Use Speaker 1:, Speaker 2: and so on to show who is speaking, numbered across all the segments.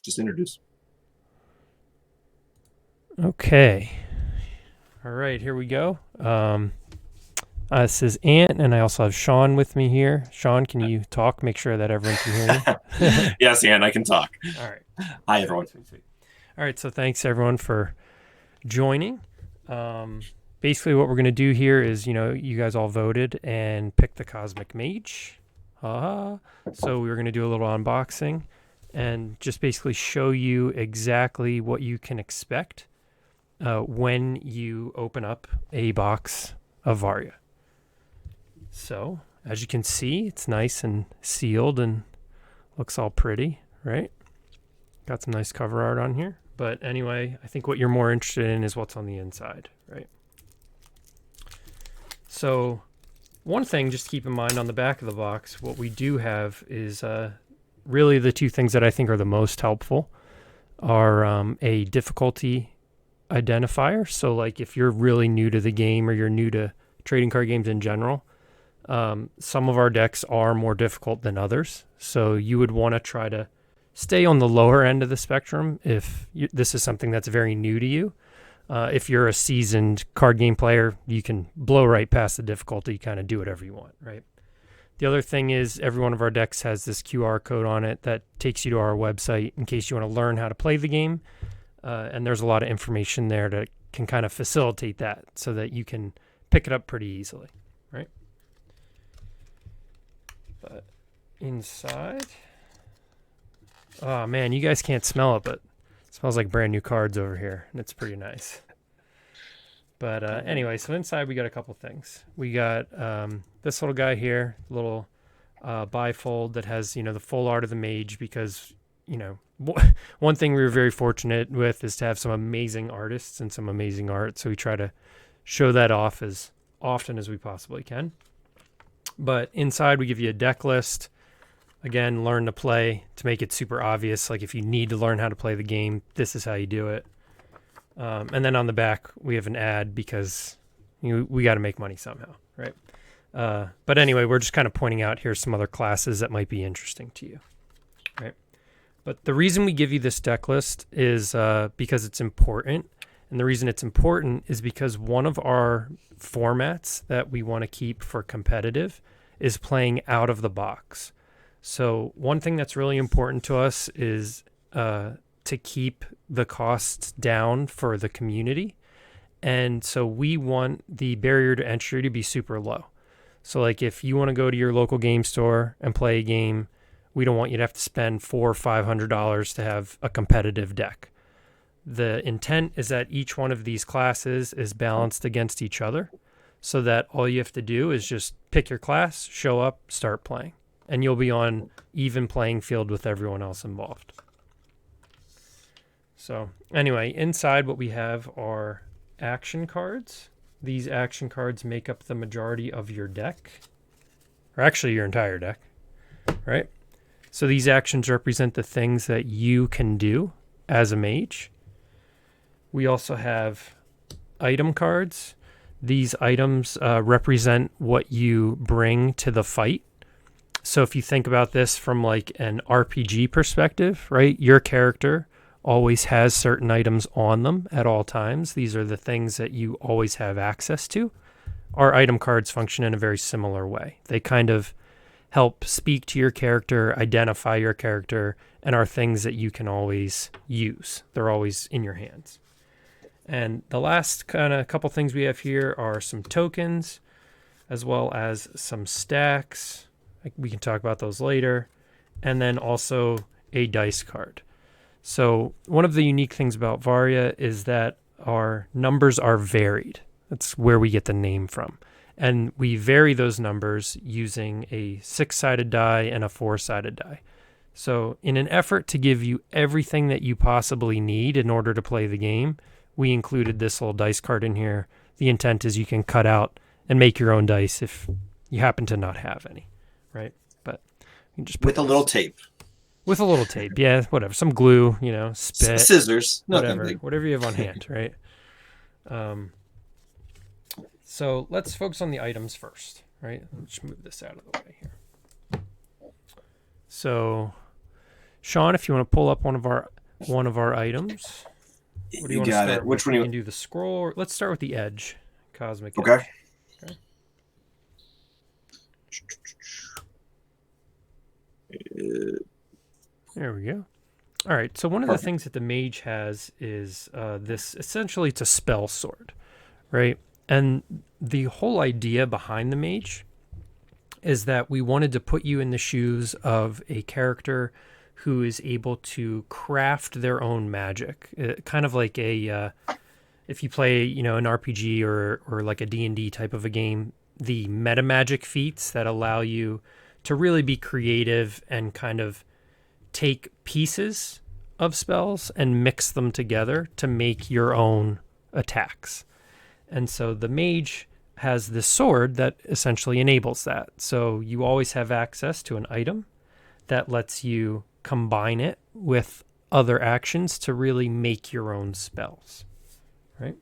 Speaker 1: just introduce.
Speaker 2: Okay. All right, here we go. This is Ant, and I also have Sean with me here. Sean, can you talk? Make sure that everyone can hear you.
Speaker 1: Yes, and I can talk.
Speaker 2: All right.
Speaker 1: Hi,
Speaker 2: Sweet,
Speaker 1: everyone.
Speaker 2: sweet, sweet. All right, so thanks everyone for joining. Basically, what we're going to do here is, you guys all voted and picked the Cosmic Mage. So we were going to do a little unboxing and just basically show you exactly what you can expect when you open up a box of Varia. So, as you can see, it's nice and sealed and looks all pretty, right? Got some nice cover art on here. But anyway, I think what you're more interested in is what's on the inside, right? So, one thing just to keep in mind on the back of the box, what we do have is really the two things that I think are the most helpful are a difficulty identifier. So, like if you're really new to the game or you're new to trading card games in general, some of our decks are more difficult than others. So you would want to try to stay on the lower end of the spectrum if this is something that's very new to you. If you're a seasoned card game player, you can blow right past the difficulty, kind of do whatever you want, right? The other thing is every one of our decks has this QR code on it that takes you to our website in case you want to learn how to play the game. And there's a lot of information there that can kind of facilitate that so that you can pick it up pretty easily, right? But inside, oh man, you guys can't smell it, but it smells like brand new cards over here, and it's pretty nice. But anyway, so inside we got a couple things. We got this little guy here, little bifold that has the full art of the mage because one thing we were very fortunate with is to have some amazing artists and some amazing art. So we try to show that off as often as we possibly can. But inside we give you a deck list. Again, learn to play to make it super obvious. Like if you need to learn how to play the game, this is how you do it. And then on the back we have an ad because we got to make money somehow, right? But anyway, we're just kind of pointing out here's some other classes that might be interesting to you, right? But the reason we give you this deck list is because it's important. And the reason it's important is because one of our formats that we want to keep for competitive is playing out of the box. So one thing that's really important to us is to keep the costs down for the community. And so we want the barrier to entry to be super low. So like if you want to go to your local game store and play a game, we don't want you to have to spend $400 or $500 to have a competitive deck. The intent is that each one of these classes is balanced against each other so that all you have to do is just pick your class, show up, start playing, and you'll be on even playing field with everyone else involved. So anyway, inside what we have are action cards. These action cards make up the majority of your deck, or actually your entire deck, right? So these actions represent the things that you can do as a mage. We also have item cards. These items represent what you bring to the fight. So if you think about this from like an RPG perspective, right? Your character always has certain items on them at all times. These are the things that you always have access to. Our item cards function in a very similar way. They kind of help speak to your character, identify your character, and are things that you can always use. They're always in your hands. And the last kind of couple things we have here are some tokens, as well as some stacks. We can talk about those later. And then also a dice card. So one of the unique things about Varia is that our numbers are varied. That's where we get the name from. And we vary those numbers using a 6-sided die and a 4-sided die. So in an effort to give you everything that you possibly need in order to play the game, we included this little dice card in here. The intent is you can cut out and make your own dice if you happen to not have any, right? But you can just put
Speaker 1: With a little tape.
Speaker 2: with a little tape, yeah, whatever, some glue, spit,
Speaker 1: Scissors, nothing
Speaker 2: whatever,
Speaker 1: big.
Speaker 2: whatever you have on hand, right? So let's focus on the items first, right? Let's move this out of the way here. So Sean, if you want to pull up one of our items, what do you want to start with? We can do the scroll. Let's start with the edge, Cosmic Edge.
Speaker 1: Okay.
Speaker 2: There we go. All right, so one of the things that the mage has is this, essentially it's a spell sword, right? And the whole idea behind the mage is that we wanted to put you in the shoes of a character who is able to craft their own magic, kind of like a if you play, an RPG or like a D&D type of a game, the meta magic feats that allow you to really be creative and kind of take pieces of spells and mix them together to make your own attacks. And so the mage has this sword that essentially enables that. So you always have access to an item that lets you combine it with other actions to really make your own spells, right?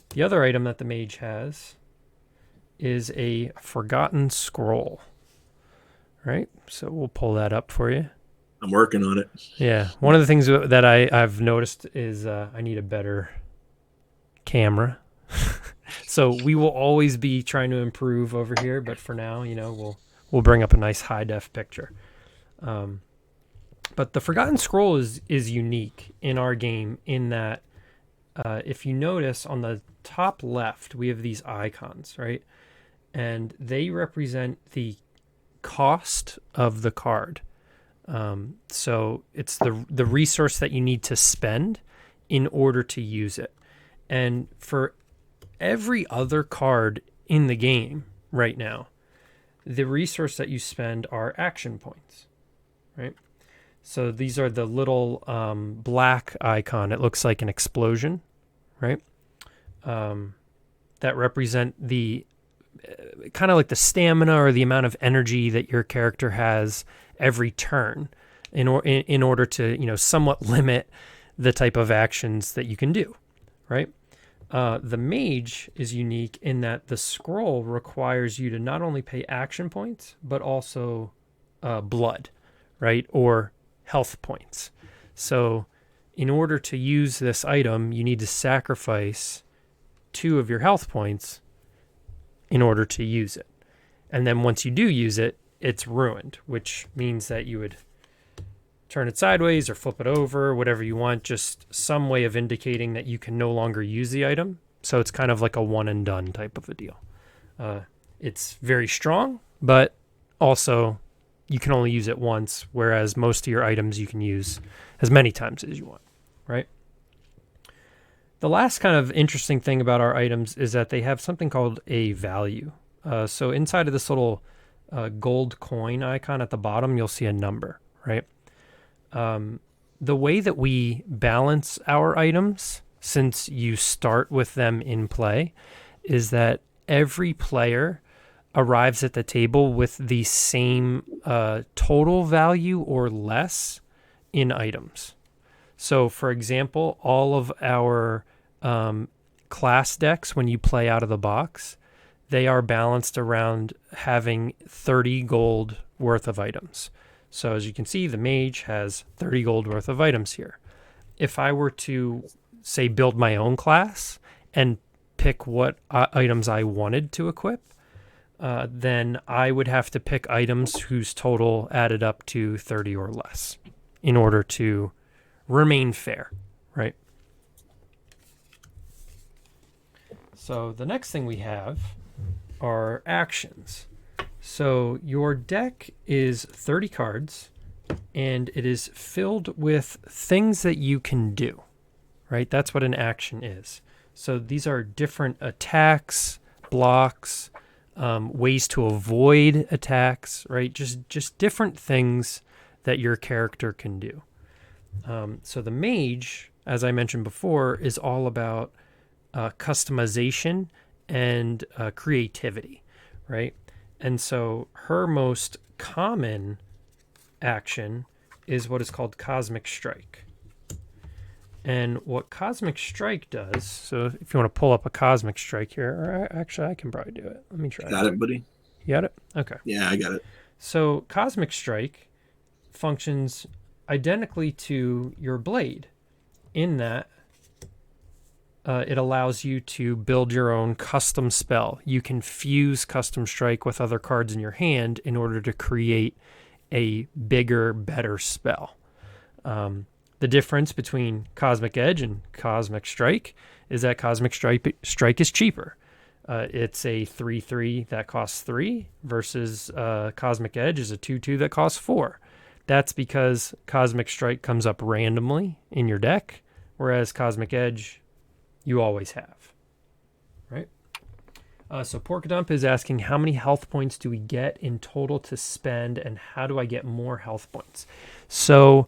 Speaker 2: The other item that the mage has is a Forgotten Scroll, right? So we'll pull that up for you.
Speaker 1: I'm working on it.
Speaker 2: Yeah. One of the things that I've noticed is I need a better camera. So we will always be trying to improve over here, but for now, we'll bring up a nice high def picture. But the Forgotten Scroll is unique in our game in that if you notice on the top left, we have these icons, right? And they represent the cost of the card. So it's the resource that you need to spend in order to use it. And for every other card in the game right now, the resource that you spend are action points, right? So these are the little black icon. It looks like an explosion, right? That represent the kind of like the stamina or the amount of energy that your character has every turn in order to, somewhat limit the type of actions that you can do, right? The mage is unique in that the scroll requires you to not only pay action points, but also blood, right? Or health points. So in order to use this item, you need to sacrifice 2 of your health points in order to use it. And then once you do use it, it's ruined, which means that you would turn it sideways or flip it over, whatever you want, just some way of indicating that you can no longer use the item. So it's kind of like a one and done type of a deal. It's very strong, but also you can only use it once, whereas most of your items you can use as many times as you want, right? The last kind of interesting thing about our items is that they have something called a value. So inside of this little gold coin icon at the bottom, you'll see a number, right? The way that we balance our items, since you start with them in play, is that every player arrives at the table with the same total value or less in items. So, for example, all of our class decks, when you play out of the box, they are balanced around having 30 gold worth of items. So as you can see, the mage has 30 gold worth of items here. If I were to, say, build my own class and pick what items I wanted to equip, then I would have to pick items whose total added up to 30 or less in order to remain fair, right? So the next thing we have are actions. So your deck is 30 cards, and it is filled with things that you can do, right? That's what an action is. So these are different attacks, blocks, ways to avoid attacks, right? Just different things that your character can do. So the mage, as I mentioned before, is all about customization and creativity, right? And so her most common action is what is called Cosmic Strike. And what Cosmic Strike does, so if you want to pull up a Cosmic Strike here, or actually I can probably do it. Let me try.
Speaker 1: Got it, buddy?
Speaker 2: You got it? Okay.
Speaker 1: Yeah, I got it.
Speaker 2: So Cosmic Strike functions identically to your blade in that it allows you to build your own custom spell. You can fuse Custom Strike with other cards in your hand in order to create a bigger, better spell. The difference between Cosmic Edge and Cosmic Strike is that Cosmic Strike is cheaper. It's a 3/3 that costs 3 versus Cosmic Edge is a 2/2 that costs 4. That's because Cosmic Strike comes up randomly in your deck, whereas Cosmic Edge you always have, right? So Porkadump is asking, how many health points do we get in total to spend, and how do I get more health points? So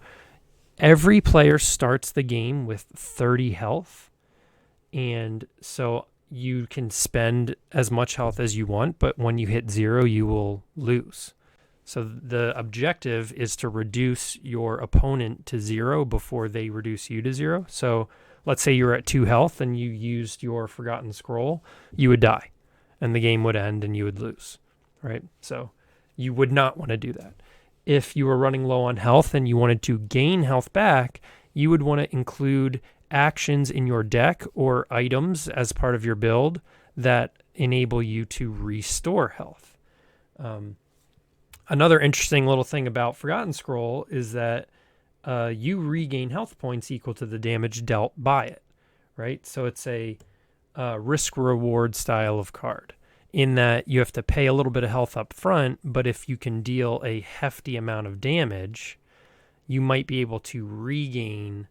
Speaker 2: every player starts the game with 30 health, and so you can spend as much health as you want, but when you hit 0, you will lose. So the objective is to reduce your opponent to 0 before they reduce you to 0. So let's say you're at 2 health and you used your Forgotten Scroll, you would die, and the game would end and you would lose, right? So you would not want to do that. If you were running low on health and you wanted to gain health back, you would want to include actions in your deck or items as part of your build that enable you to restore health. Another interesting little thing about Forgotten Scroll is that you regain health points equal to the damage dealt by it, right? So it's a risk-reward style of card in that you have to pay a little bit of health up front, but if you can deal a hefty amount of damage, you might be able to regain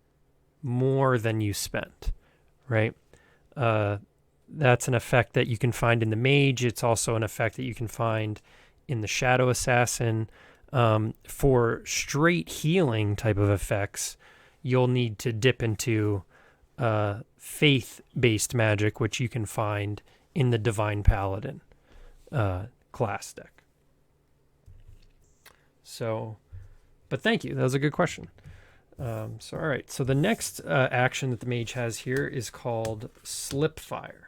Speaker 2: more than you spent, right? That's an effect that you can find in the Mage. It's also an effect that you can find in the Shadow Assassin. For straight healing type of effects, you'll need to dip into faith-based magic, which you can find in the Divine Paladin class deck. So, but thank you. That was a good question. All right. So the next action that the Mage has here is called Slipfire.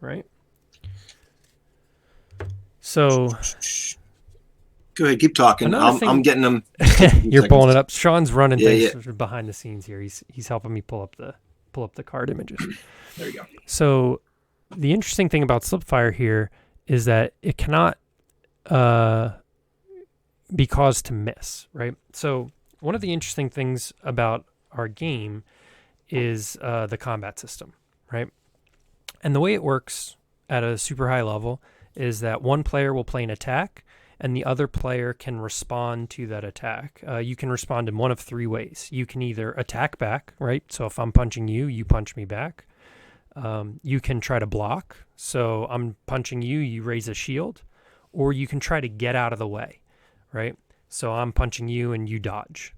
Speaker 2: Right? So
Speaker 1: go ahead, keep talking. I'm getting them.
Speaker 2: You're pulling it up. Sean's running things behind the scenes here. He's helping me pull up the card images.
Speaker 1: There you go.
Speaker 2: So the interesting thing about Slipfire here is that it cannot be caused to miss, right? So one of the interesting things about our game is the combat system, right? And the way it works at a super high level is that one player will play an attack and the other player can respond to that attack. You can respond in one of 3 ways. You can either attack back, right? So if I'm punching you, you punch me back. You can try to block. So I'm punching you, you raise a shield. Or you can try to get out of the way, right? So I'm punching you and you dodge,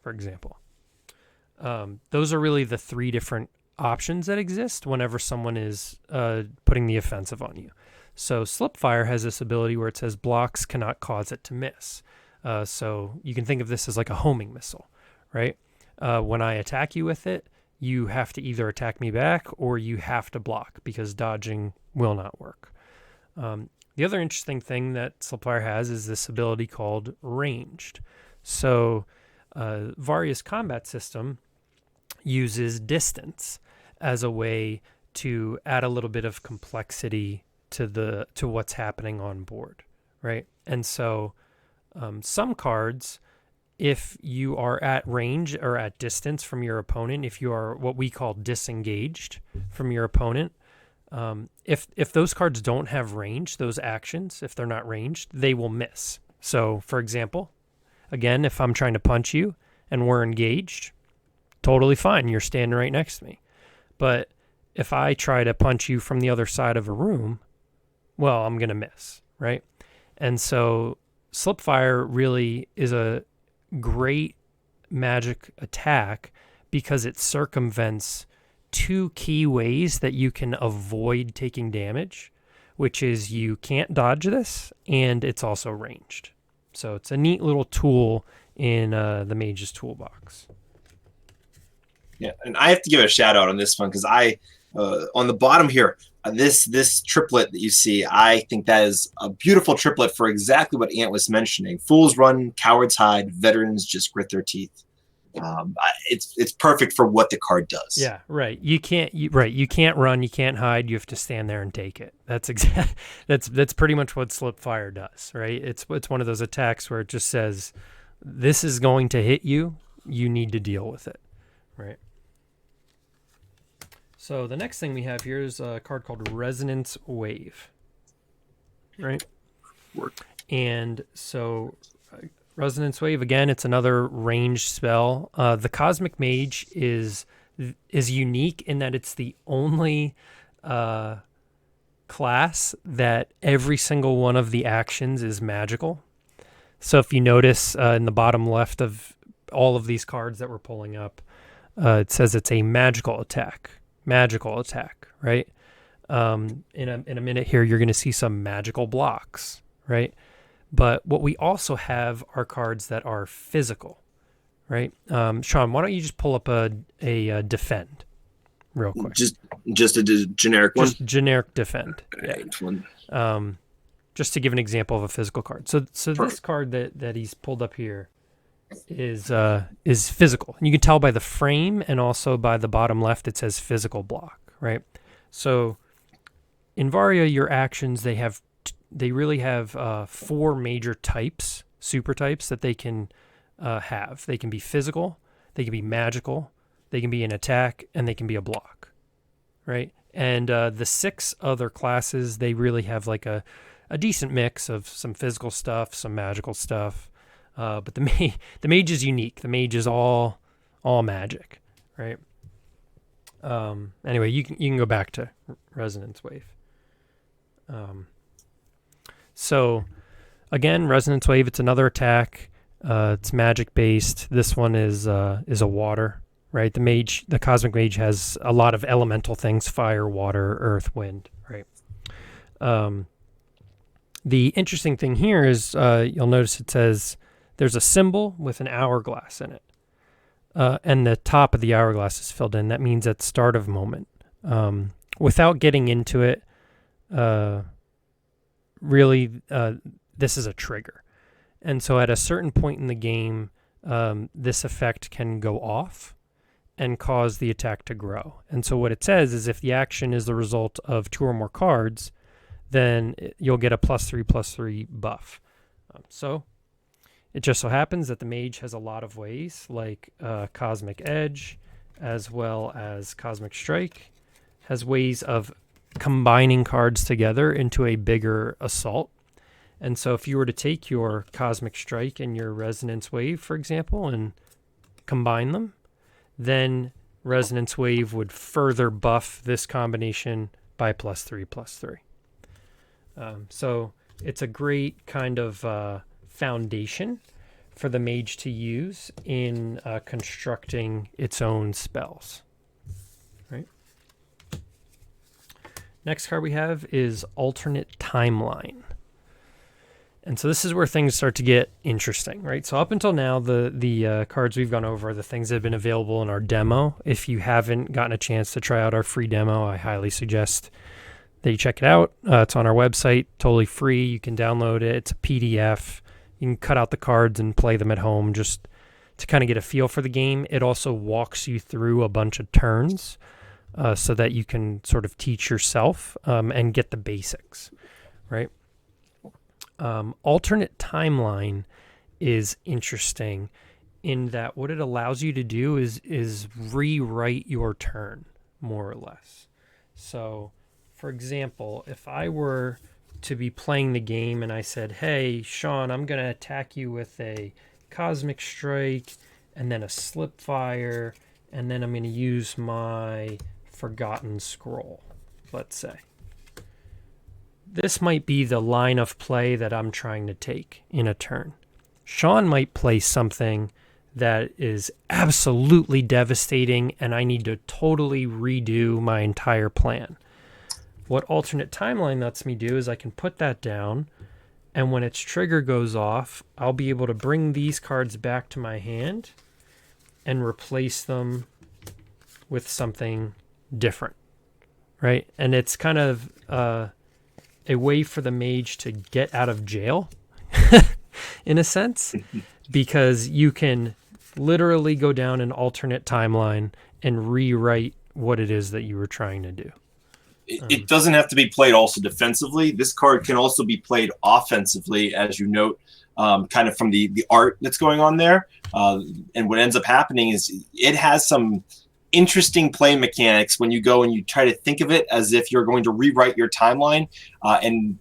Speaker 2: for example. Those are really the 3 different options that exist whenever someone is putting the offensive on you. So Slipfire has this ability where it says blocks cannot cause it to miss. So you can think of this as like a homing missile, right? When I attack you with it, you have to either attack me back or you have to block because dodging will not work. The other interesting thing that Slipfire has is this ability called ranged. So Varia's combat system uses distance as a way to add a little bit of complexity to what's happening on board, right? And so some cards, if you are at range or at distance from your opponent, if you are what we call disengaged from your opponent, if those cards don't have range, those actions, if they're not ranged, they will miss. So, for example, again, if I'm trying to punch you and we're engaged, totally fine. You're standing right next to me. But if I try to punch you from the other side of a room, well, I'm going to miss, right? And so Slipfire really is a great magic attack because it circumvents 2 key ways that you can avoid taking damage, which is you can't dodge this, and it's also ranged. So it's a neat little tool in the Mage's toolbox.
Speaker 1: Yeah, and I have to give a shout out on this one because on the bottom here, This triplet that you see, I think that is a beautiful triplet for exactly what Ant was mentioning. Fools run, cowards hide, veterans just grit their teeth. It's perfect for what the card does.
Speaker 2: Yeah, right. You can't run, you can't hide. You have to stand there and take it. That's pretty much what Slipfire does, right? It's one of those attacks where it just says, this is going to hit you. You need to deal with it, right? So the next thing we have here is a card called Resonance Wave, right? And so Resonance Wave, again, it's another ranged spell. The Cosmic Mage is unique in that it's the only class that every single one of the actions is magical. So if you notice in the bottom left of all of these cards that we're pulling up, it says it's a magical attack, right? In a minute here, you're going to see some magical blocks, right? But what we also have are cards that are physical, right? Sean, why don't you just pull up a defend real quick?
Speaker 1: Just a generic one?
Speaker 2: Just generic defend.
Speaker 1: Right.
Speaker 2: Yeah. Just to give an example of a physical card. So this card that he's pulled up here is physical. And you can tell by the frame and also by the bottom left it says physical block, right? So in Varia, your actions, they really have 4 major types, super types that they can have. They can be physical, they can be magical, they can be an attack, and they can be a block, right? And the 6 other classes, they really have like a decent mix of some physical stuff, some magical stuff. But the mage is unique. The mage is all magic, right? Anyway, you can go back to Resonance Wave. So again, Resonance Wave, it's another attack. It's magic based. This one is a water, right? The Cosmic Mage has a lot of elemental things: fire, water, earth, wind, right? The interesting thing here is you'll notice it says there's a symbol with an hourglass in it. And the top of the hourglass is filled in. That means at start of moment. Without getting into it, really, this is a trigger. And so at a certain point in the game, this effect can go off and cause the attack to grow. And so what it says is if the action is the result of 2 or more cards, then you'll get a +3/+3 buff. So it just so happens that the mage has a lot of ways, like Cosmic Edge, as well as Cosmic Strike, has ways of combining cards together into a bigger assault. And so if you were to take your Cosmic Strike and your Resonance Wave, for example, and combine them, then Resonance Wave would further buff this combination by +3/+3. So it's a great kind of foundation for the mage to use in constructing its own spells. Right. Next card we have is Alternate Timeline. And so this is where things start to get interesting, right? So up until now, the cards we've gone over are the things that have been available in our demo. If you haven't gotten a chance to try out our free demo, I highly suggest that you check it out. It's on our website, totally free. You can download it. It's a PDF. You can cut out the cards and play them at home just to kind of get a feel for the game. It also walks you through a bunch of turns so that you can sort of teach yourself and get the basics, right? Alternate Timeline is interesting in that what it allows you to do is rewrite your turn, more or less. So, for example, if I were to be playing the game and I said, hey, Sean, I'm going to attack you with a Cosmic Strike and then a Slipfire, and then I'm going to use my Forgotten Scroll, let's say. This might be the line of play that I'm trying to take in a turn. Sean might play something that is absolutely devastating and I need to totally redo my entire plan. What Alternate Timeline lets me do is I can put that down, and when its trigger goes off, I'll be able to bring these cards back to my hand and replace them with something different, right? And it's kind of a way for the mage to get out of jail, in a sense, because you can literally go down an alternate timeline and rewrite what it is that you were trying to do.
Speaker 1: It doesn't have to be played also defensively. This card can also be played offensively, as you note, kind of from the art that's going on there. And what ends up happening is it has some interesting play mechanics when you go and you try to think of it as if you're going to rewrite your timeline and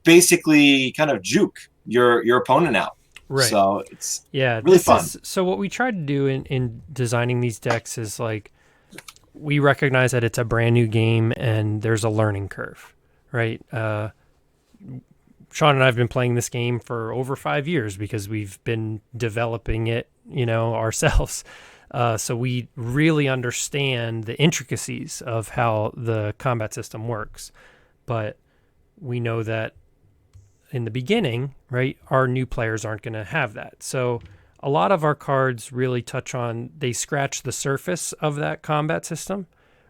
Speaker 1: basically kind of juke your opponent out.
Speaker 2: Right.
Speaker 1: So it's
Speaker 2: really
Speaker 1: fun.
Speaker 2: So what we tried to do in designing these decks is like, we recognize that it's a brand new game and there's a learning curve, right? Sean and I have been playing this game for over 5 years because we've been developing it, ourselves. So we really understand the intricacies of how the combat system works. But we know that in the beginning, right, our new players aren't going to have that. So a lot of our cards really they scratch the surface of that combat system,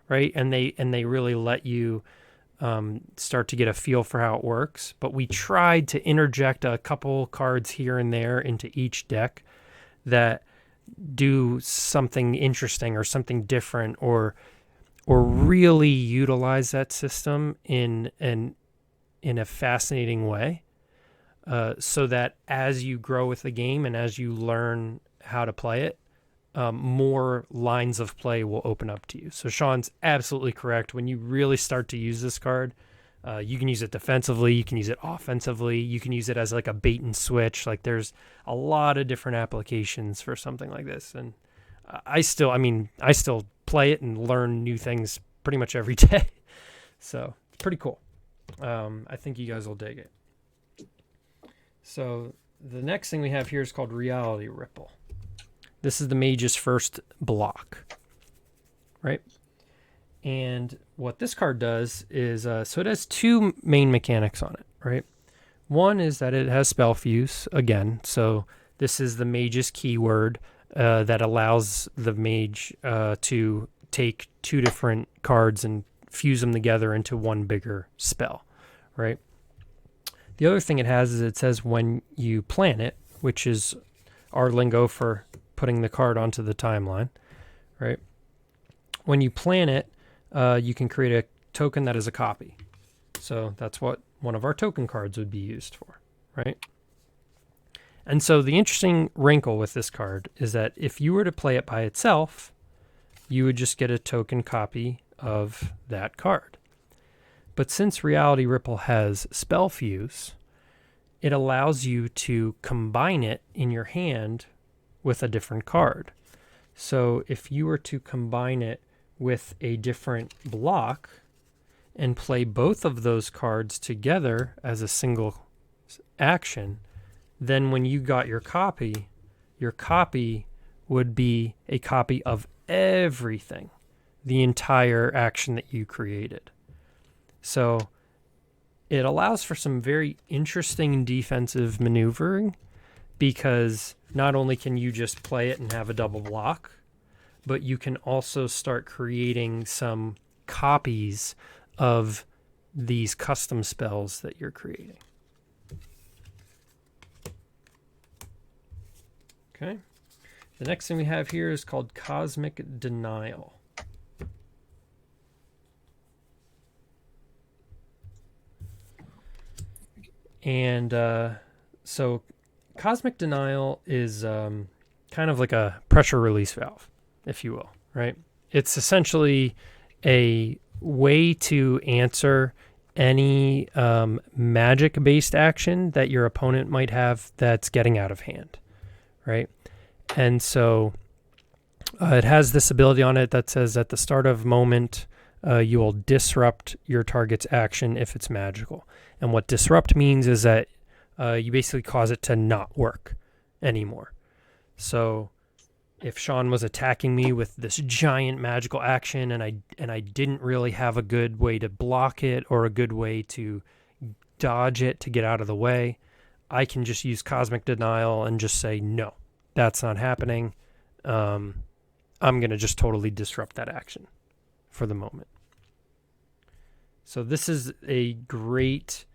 Speaker 2: right? And they really let you start to get a feel for how it works. But we tried to interject a couple cards here and there into each deck that do something interesting or something different, or really utilize that system in a fascinating way. So that as you grow with the game and as you learn how to play it, more lines of play will open up to you. So Sean's absolutely correct. When you really start to use this card, you can use it defensively, you can use it offensively, you can use it as like a bait and switch. Like there's a lot of different applications for something like this. And I still play it and learn new things pretty much every day. So it's pretty cool. I think you guys will dig it. So the next thing we have here is called Reality Ripple. This is the mage's first block, right? And what this card does is, so it has two main mechanics on it, right? One is that it has spell fuse, again. So this is the mage's keyword that allows the mage to take two different cards and fuse them together into one bigger spell, right? The other thing it has is it says when you plan it, which is our lingo for putting the card onto the timeline, right? When you plan it, you can create a token that is a copy. So that's what one of our token cards would be used for, right? And so the interesting wrinkle with this card is that if you were to play it by itself, you would just get a token copy of that card. But since Reality Ripple has Spell Fuse, it allows you to combine it in your hand with a different card. So if you were to combine it with a different block and play both of those cards together as a single action, then when you got your copy would be a copy of everything, the entire action that you created. So it allows for some very interesting defensive maneuvering, because not only can you just play it and have a double block, but you can also start creating some copies of these custom spells that you're creating. Okay. The next thing we have here is called Cosmic Denial. And so Cosmic Denial is kind of like a pressure release valve, if you will, right? It's essentially a way to answer any magic-based action that your opponent might have that's getting out of hand, right? And so it has this ability on it that says at the start of moment, you will disrupt your target's action if it's magical. And what disrupt means is that you basically cause it to not work anymore. So if Sean was attacking me with this giant magical action and I didn't really have a good way to block it or a good way to dodge it to get out of the way, I can just use Cosmic Denial and just say, no, that's not happening. I'm going to just totally disrupt that action for the moment. So this is a great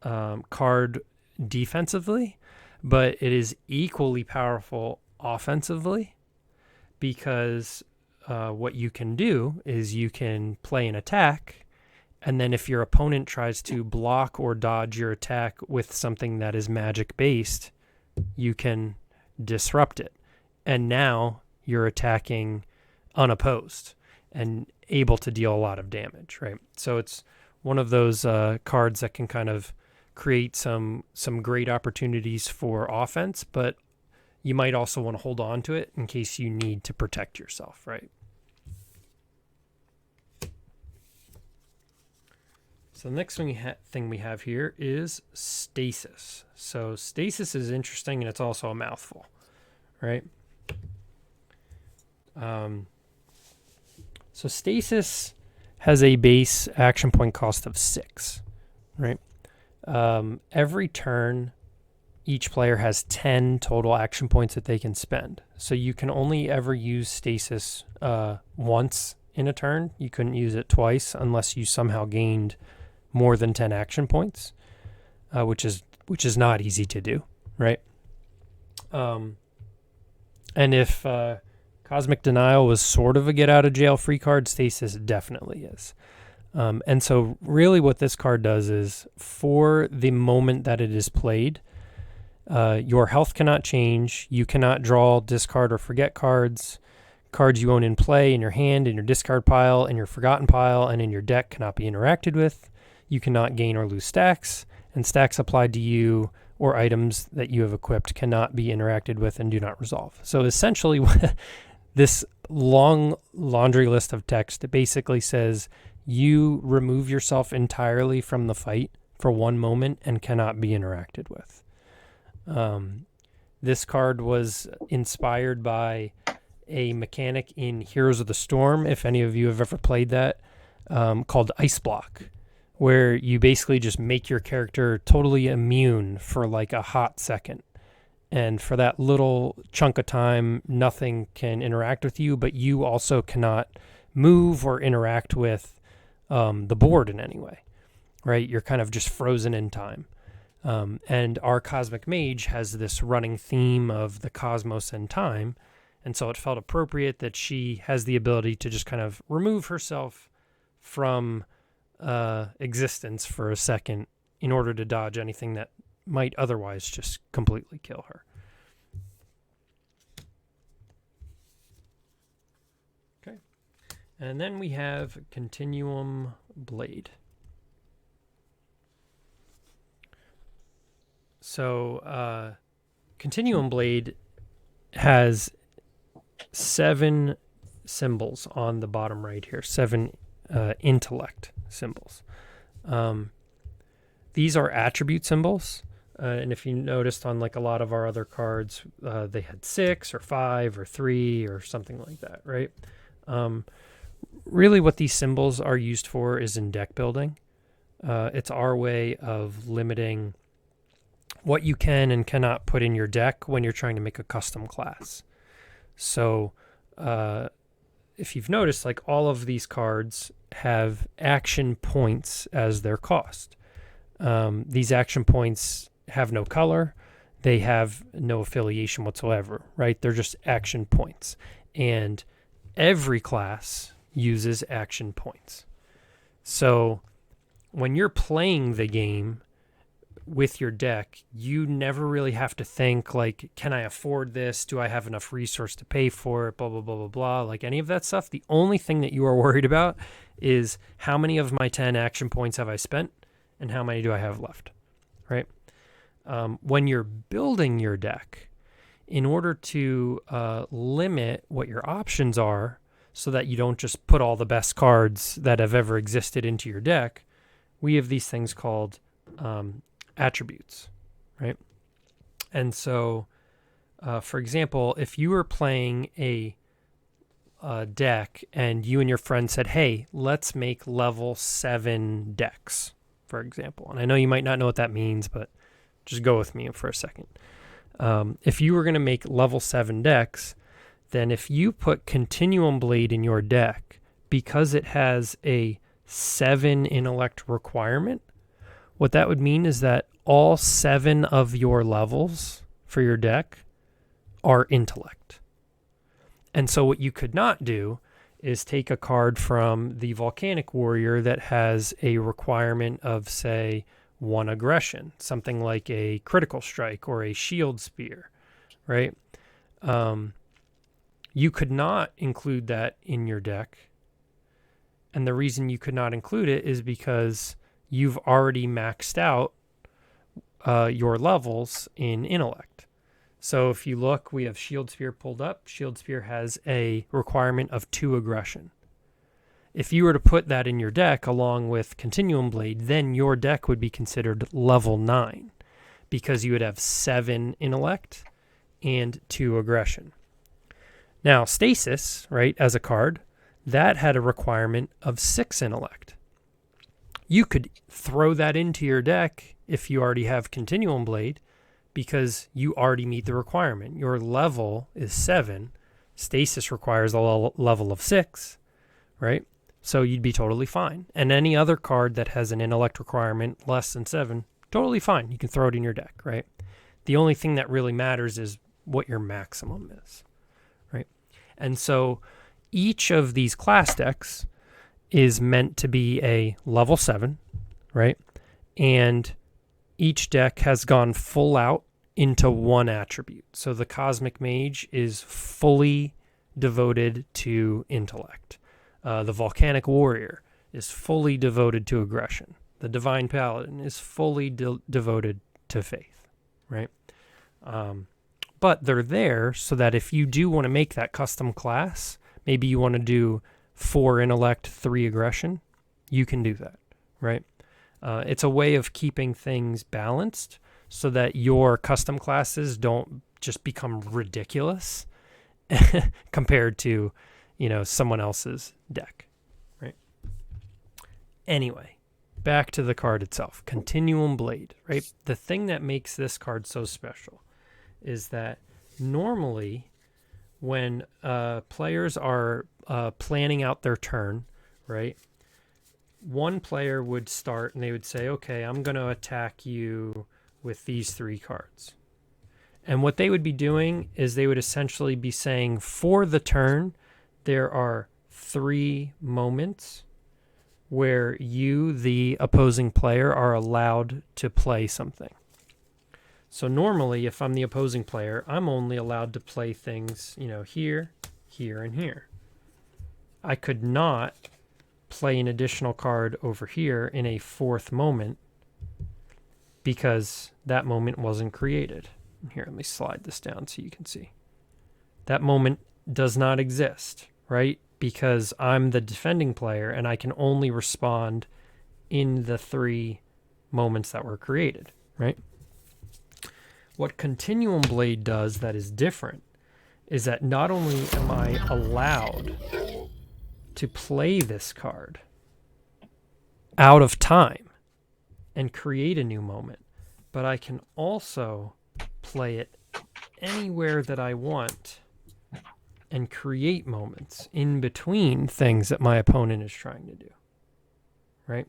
Speaker 2: card defensively, but it is equally powerful offensively, because what you can do is you can play an attack, and then if your opponent tries to block or dodge your attack with something that is magic based, you can disrupt it. And now you're attacking unopposed and able to deal a lot of damage, right? So it's one of those cards that can kind of create some great opportunities for offense, but you might also want to hold on to it in case you need to protect yourself, right? So the next thing we have here is Stasis. So Stasis is interesting, and it's also a mouthful, right? So Stasis has a base action point cost of 6, right? Every turn, each player has 10 total action points that they can spend. So you can only ever use Stasis once in a turn. You couldn't use it twice unless you somehow gained more than 10 action points, which is not easy to do, right? And if Cosmic Denial was sort of a get out of jail free card, Stasis definitely is. And so really what this card does is, for the moment that it is played, your health cannot change. You cannot draw, discard, or forget cards. Cards you own in play, in your hand, in your discard pile, in your forgotten pile, and in your deck cannot be interacted with. You cannot gain or lose stacks, and stacks applied to you or items that you have equipped cannot be interacted with and do not resolve. So essentially, this long laundry list of text basically says you remove yourself entirely from the fight for one moment and cannot be interacted with. This card was inspired by a mechanic in Heroes of the Storm, if any of you have ever played that, called Ice Block, where you basically just make your character totally immune for like a hot second. And for that little chunk of time, nothing can interact with you, but you also cannot move or interact with the board in any way, right? You're kind of just frozen in time. And our Cosmic Mage has this running theme of the cosmos and time, and so it felt appropriate that she has the ability to just kind of remove herself from existence for a second in order to dodge anything that might otherwise just completely kill her. Okay. And then we have Continuum Blade. So Continuum Blade has 7 symbols on the bottom right here, 7 intellect symbols. These are attribute symbols, and if you noticed on like a lot of our other cards, they had 6 or 5 or 3 or something like that, right? Really what these symbols are used for is in deck building. It's our way of limiting what you can and cannot put in your deck when you're trying to make a custom class. So if you've noticed, like all of these cards have action points as their cost. These action points have no color. They have no affiliation whatsoever, right? They're just action points. And every class uses action points. So when you're playing the game with your deck, you never really have to think like, can I afford this? Do I have enough resource to pay for it? Blah, blah, blah, blah, blah. Like any of that stuff. The only thing that you are worried about is how many of my 10 action points have I spent and how many do I have left, right? When you're building your deck, in order to limit what your options are so that you don't just put all the best cards that have ever existed into your deck, we have these things called attributes, right? And so, for example, if you were playing a deck and you and your friend said, hey, let's make level 7 decks, for example. And I know you might not know what that means, but just go with me for a second. If you were going to make level 7 decks, then if you put Continuum Blade in your deck, because it has a 7 intellect requirement, what that would mean is that all 7 of your levels for your deck are intellect. And so what you could not do is take a card from the Volcanic Warrior that has a requirement of, say, 1 aggression, something like a critical strike or a shield spear, right? You could not include that in your deck. And the reason you could not include it is because you've already maxed out your levels in intellect. So if you look, we have Shield Spear pulled up. Shield Spear has a requirement of 2 aggression. If you were to put that in your deck along with Continuum Blade, then your deck would be considered level 9 because you would have 7 intellect and 2 aggression. Now, Stasis, right, as a card, that had a requirement of 6 intellect. You could throw that into your deck if you already have Continuum Blade because you already meet the requirement. Your level is 7. Stasis requires a level of 6, right? So you'd be totally fine. And any other card that has an intellect requirement less than 7, totally fine. You can throw it in your deck, right? The only thing that really matters is what your maximum is, right? And so each of these class decks is meant to be a level 7, right? And each deck has gone full out into one attribute. So the Cosmic Mage is fully devoted to intellect. The Volcanic Warrior is fully devoted to aggression. The Divine Paladin is fully devoted to faith, right? But they're there so that if you do want to make that custom class, maybe you want to do 4 intellect, 3 aggression, you can do that, right? It's a way of keeping things balanced so that your custom classes don't just become ridiculous compared to, someone else's deck, right? Anyway, back to the card itself. Continuum Blade, right? The thing that makes this card so special is that normally when players are planning out their turn, right, one player would start and they would say, okay, I'm going to attack you with these 3 cards. And what they would be doing is they would essentially be saying, for the turn, there are 3 moments where you, the opposing player, are allowed to play something. So normally, if I'm the opposing player, I'm only allowed to play things, here, here, and here. I could not play an additional card over here in a 4th moment because that moment wasn't created. Here, let me slide this down so you can see. That moment does not exist, right? Because I'm the defending player and I can only respond in the 3 moments that were created, right? What Continuum Blade does that is different is that not only am I allowed to play this card out of time and create a new moment, but I can also play it anywhere that I want and create moments in between things that my opponent is trying to do, right?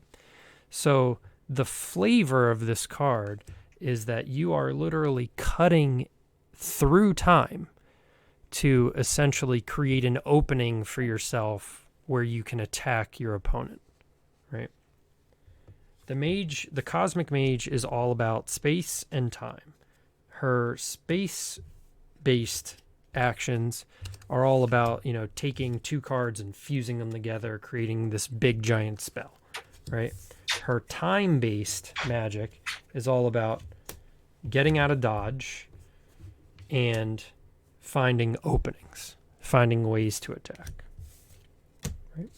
Speaker 2: So the flavor of this card is that you are literally cutting through time to essentially create an opening for yourself where you can attack your opponent, right? The Cosmic Mage is all about space and time. Her space-based actions are all about, taking 2 cards and fusing them together, creating this big giant spell, right? Her time-based magic is all about getting out of dodge and finding openings, finding ways to attack, right?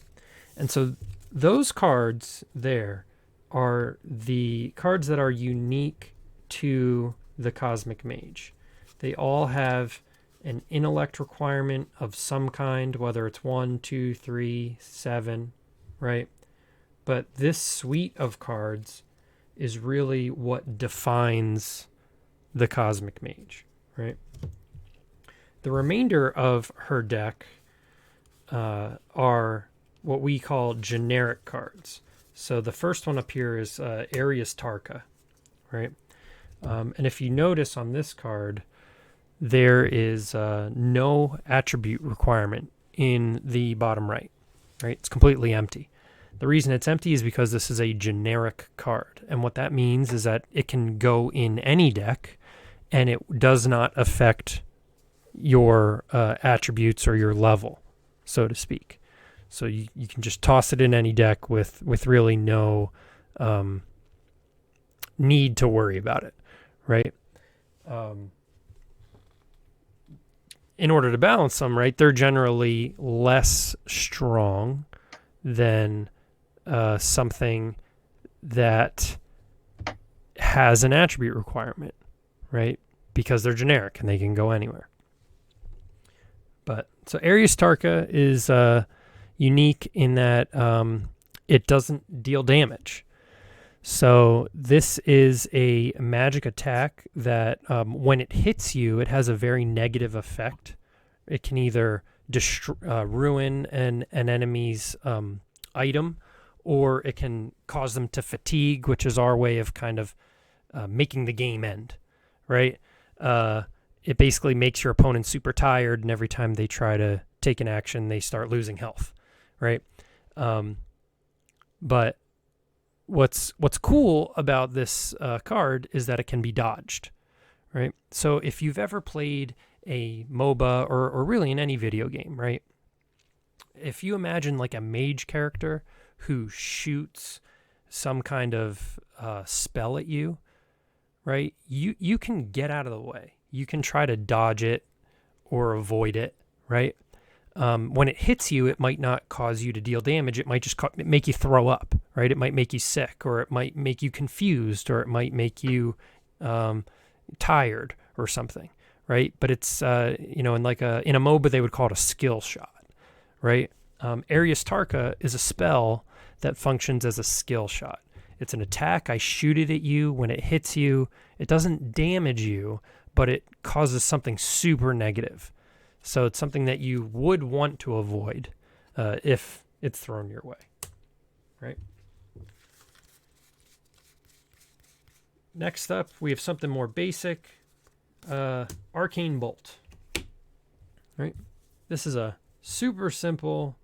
Speaker 2: And so those cards there are the cards that are unique to the Cosmic Mage. They all have an intellect requirement of some kind, whether it's 1, 2, 3, 7, right? But this suite of cards is really what defines the Cosmic Mage, right? The remainder of her deck are what we call generic cards. So the first one up here is Arius Tarka, right? And if you notice on this card, there is no attribute requirement in the bottom right, right? It's completely empty. The reason it's empty is because this is a generic card. And what that means is that it can go in any deck, and it does not affect your attributes or your level, so to speak. So you can just toss it in any deck with really no need to worry about it, right? In order to balance them, right, they're generally less strong than something that has an attribute requirement, right? Because they're generic and they can go anywhere. But so Arius Tarka is unique in that it doesn't deal damage. So this is a magic attack that when it hits you, it has a very negative effect. It can either ruin an enemy's item, or it can cause them to fatigue, which is our way of kind of making the game end, right? It basically makes your opponent super tired, and every time they try to take an action, they start losing health, right? But what's cool about this card is that it can be dodged, right? So if you've ever played a MOBA or really in any video game, right? If you imagine like a mage character who shoots some kind of spell at you, right? You can get out of the way. You can try to dodge it or avoid it, right? When it hits you, it might not cause you to deal damage. It might just make you throw up, right? It might make you sick, or it might make you confused, or it might make you tired or something, right? But it's, in a MOBA, they would call it a skill shot, right? Arius Tarka is a spell that functions as a skill shot. It's an attack. I shoot it at you. When it hits you, it doesn't damage you, but it causes something super negative. So it's something that you would want to avoid if it's thrown your way, right? Next up, we have something more basic, Arcane Bolt, right? This is a super simple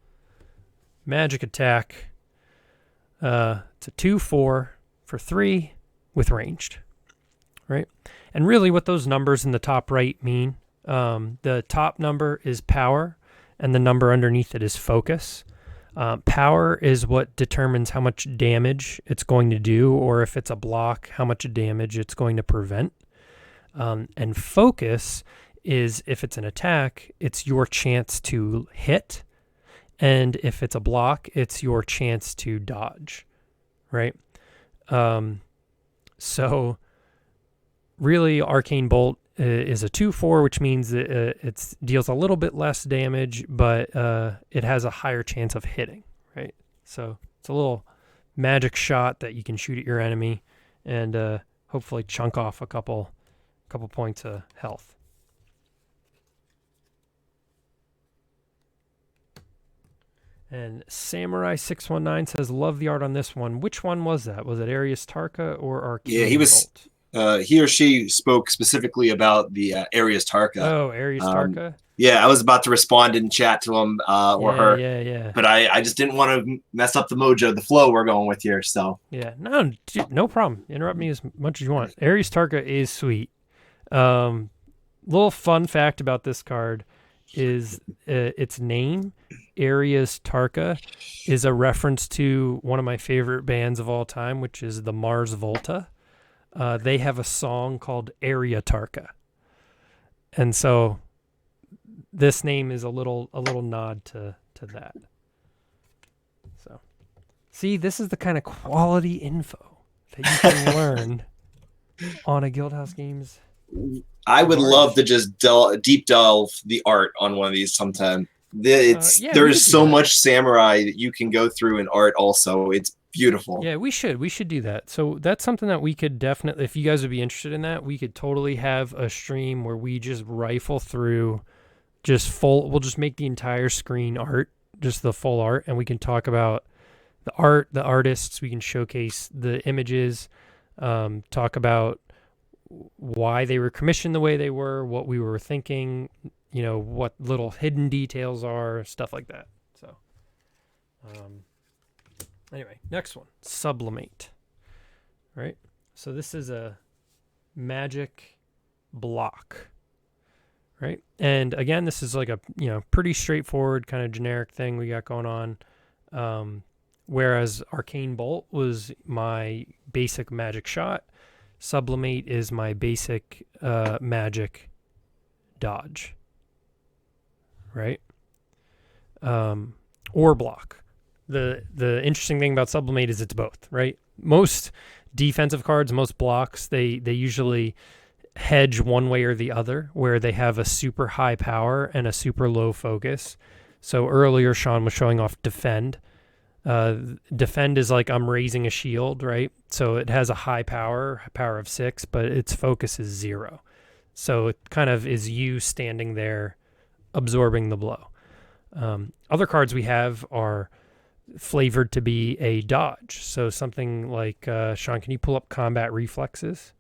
Speaker 2: magic attack. It's a 2/4 for 3 with ranged, right? And really what those numbers in the top right mean, the top number is power, and the number underneath it is focus. Power is what determines how much damage it's going to do, or if it's a block, how much damage it's going to prevent. And focus is, if it's an attack, it's your chance to hit, and if it's a block, it's your chance to dodge, right? So really, Arcane Bolt is a 2/4, which means that it deals a little bit less damage, but it has a higher chance of hitting, right? So it's a little magic shot that you can shoot at your enemy and hopefully chunk off a couple points of health. And Samurai619 says, love the art on this one. Which one was that? Was it Arius Tarka or Arcane
Speaker 1: Yeah, he was.
Speaker 2: Bolt?
Speaker 1: He or she spoke specifically about the Arius Tarka.
Speaker 2: Oh, Arius Tarka?
Speaker 1: Yeah, I was about to respond in chat to him or her.
Speaker 2: Yeah.
Speaker 1: But I just didn't want to mess up the mojo, the flow we're going with here. So
Speaker 2: yeah, no problem. Interrupt me as much as you want. Arius Tarka is sweet. Little fun fact about this card is its name, Arius Tarka, is a reference to one of my favorite bands of all time, which is the Mars Volta. They have a song called Area Tarka, and so this name is a little nod to that. So, see, this is the kind of quality info that you can learn on a Guildhouse Games.
Speaker 1: I would love to just deep delve the art on one of these sometime. There's so much samurai that you can go through in art also. It's beautiful.
Speaker 2: Yeah, we should do that. So that's something that we could definitely, if you guys would be interested in that, we could totally have a stream where we just rifle through we'll just make the entire screen art, just the full art, and we can talk about the art, the artists. We can showcase the images, talk about why they were commissioned the way they were, what we were thinking, what little hidden details are, stuff like that. So, anyway, next one, Sublimate. Right? So this is a magic block. Right? And again, this is like a, pretty straightforward kind of generic thing we got going on. Whereas Arcane Bolt was my basic magic shot, Sublimate is my basic magic dodge. Right? Or block. The interesting thing about Sublimate is it's both, right? Most defensive cards, most blocks, they usually hedge one way or the other, where they have a super high power and a super low focus. So earlier Sean was showing off defend. Defend is like I'm raising a shield, right? So it has a high power of 6, but its focus is 0. So it kind of is you standing there absorbing the blow. Other cards we have are flavored to be a dodge. So something like, Sean, can you pull up combat reflexes?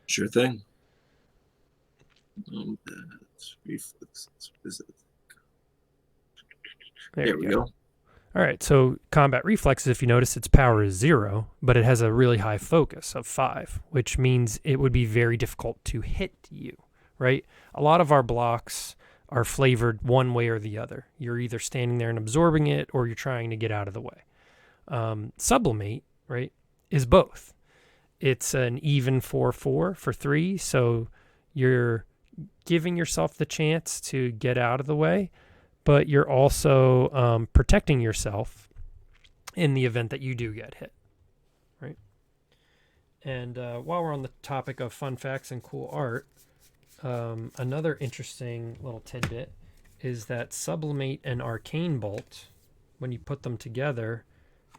Speaker 1: Sure thing. Reflexes. What is it? There we go.
Speaker 2: All right, so combat reflexes, if you notice, its power is 0, but it has a really high focus of 5, which means it would be very difficult to hit you, right? A lot of our blocks are flavored one way or the other. You're either standing there and absorbing it, or you're trying to get out of the way. Sublimate, right, is both. It's an even 4/4 for 3, so you're giving yourself the chance to get out of the way, but you're also protecting yourself in the event that you do get hit, right? And while we're on the topic of fun facts and cool art, another interesting little tidbit is that Sublimate and Arcane Bolt, when you put them together,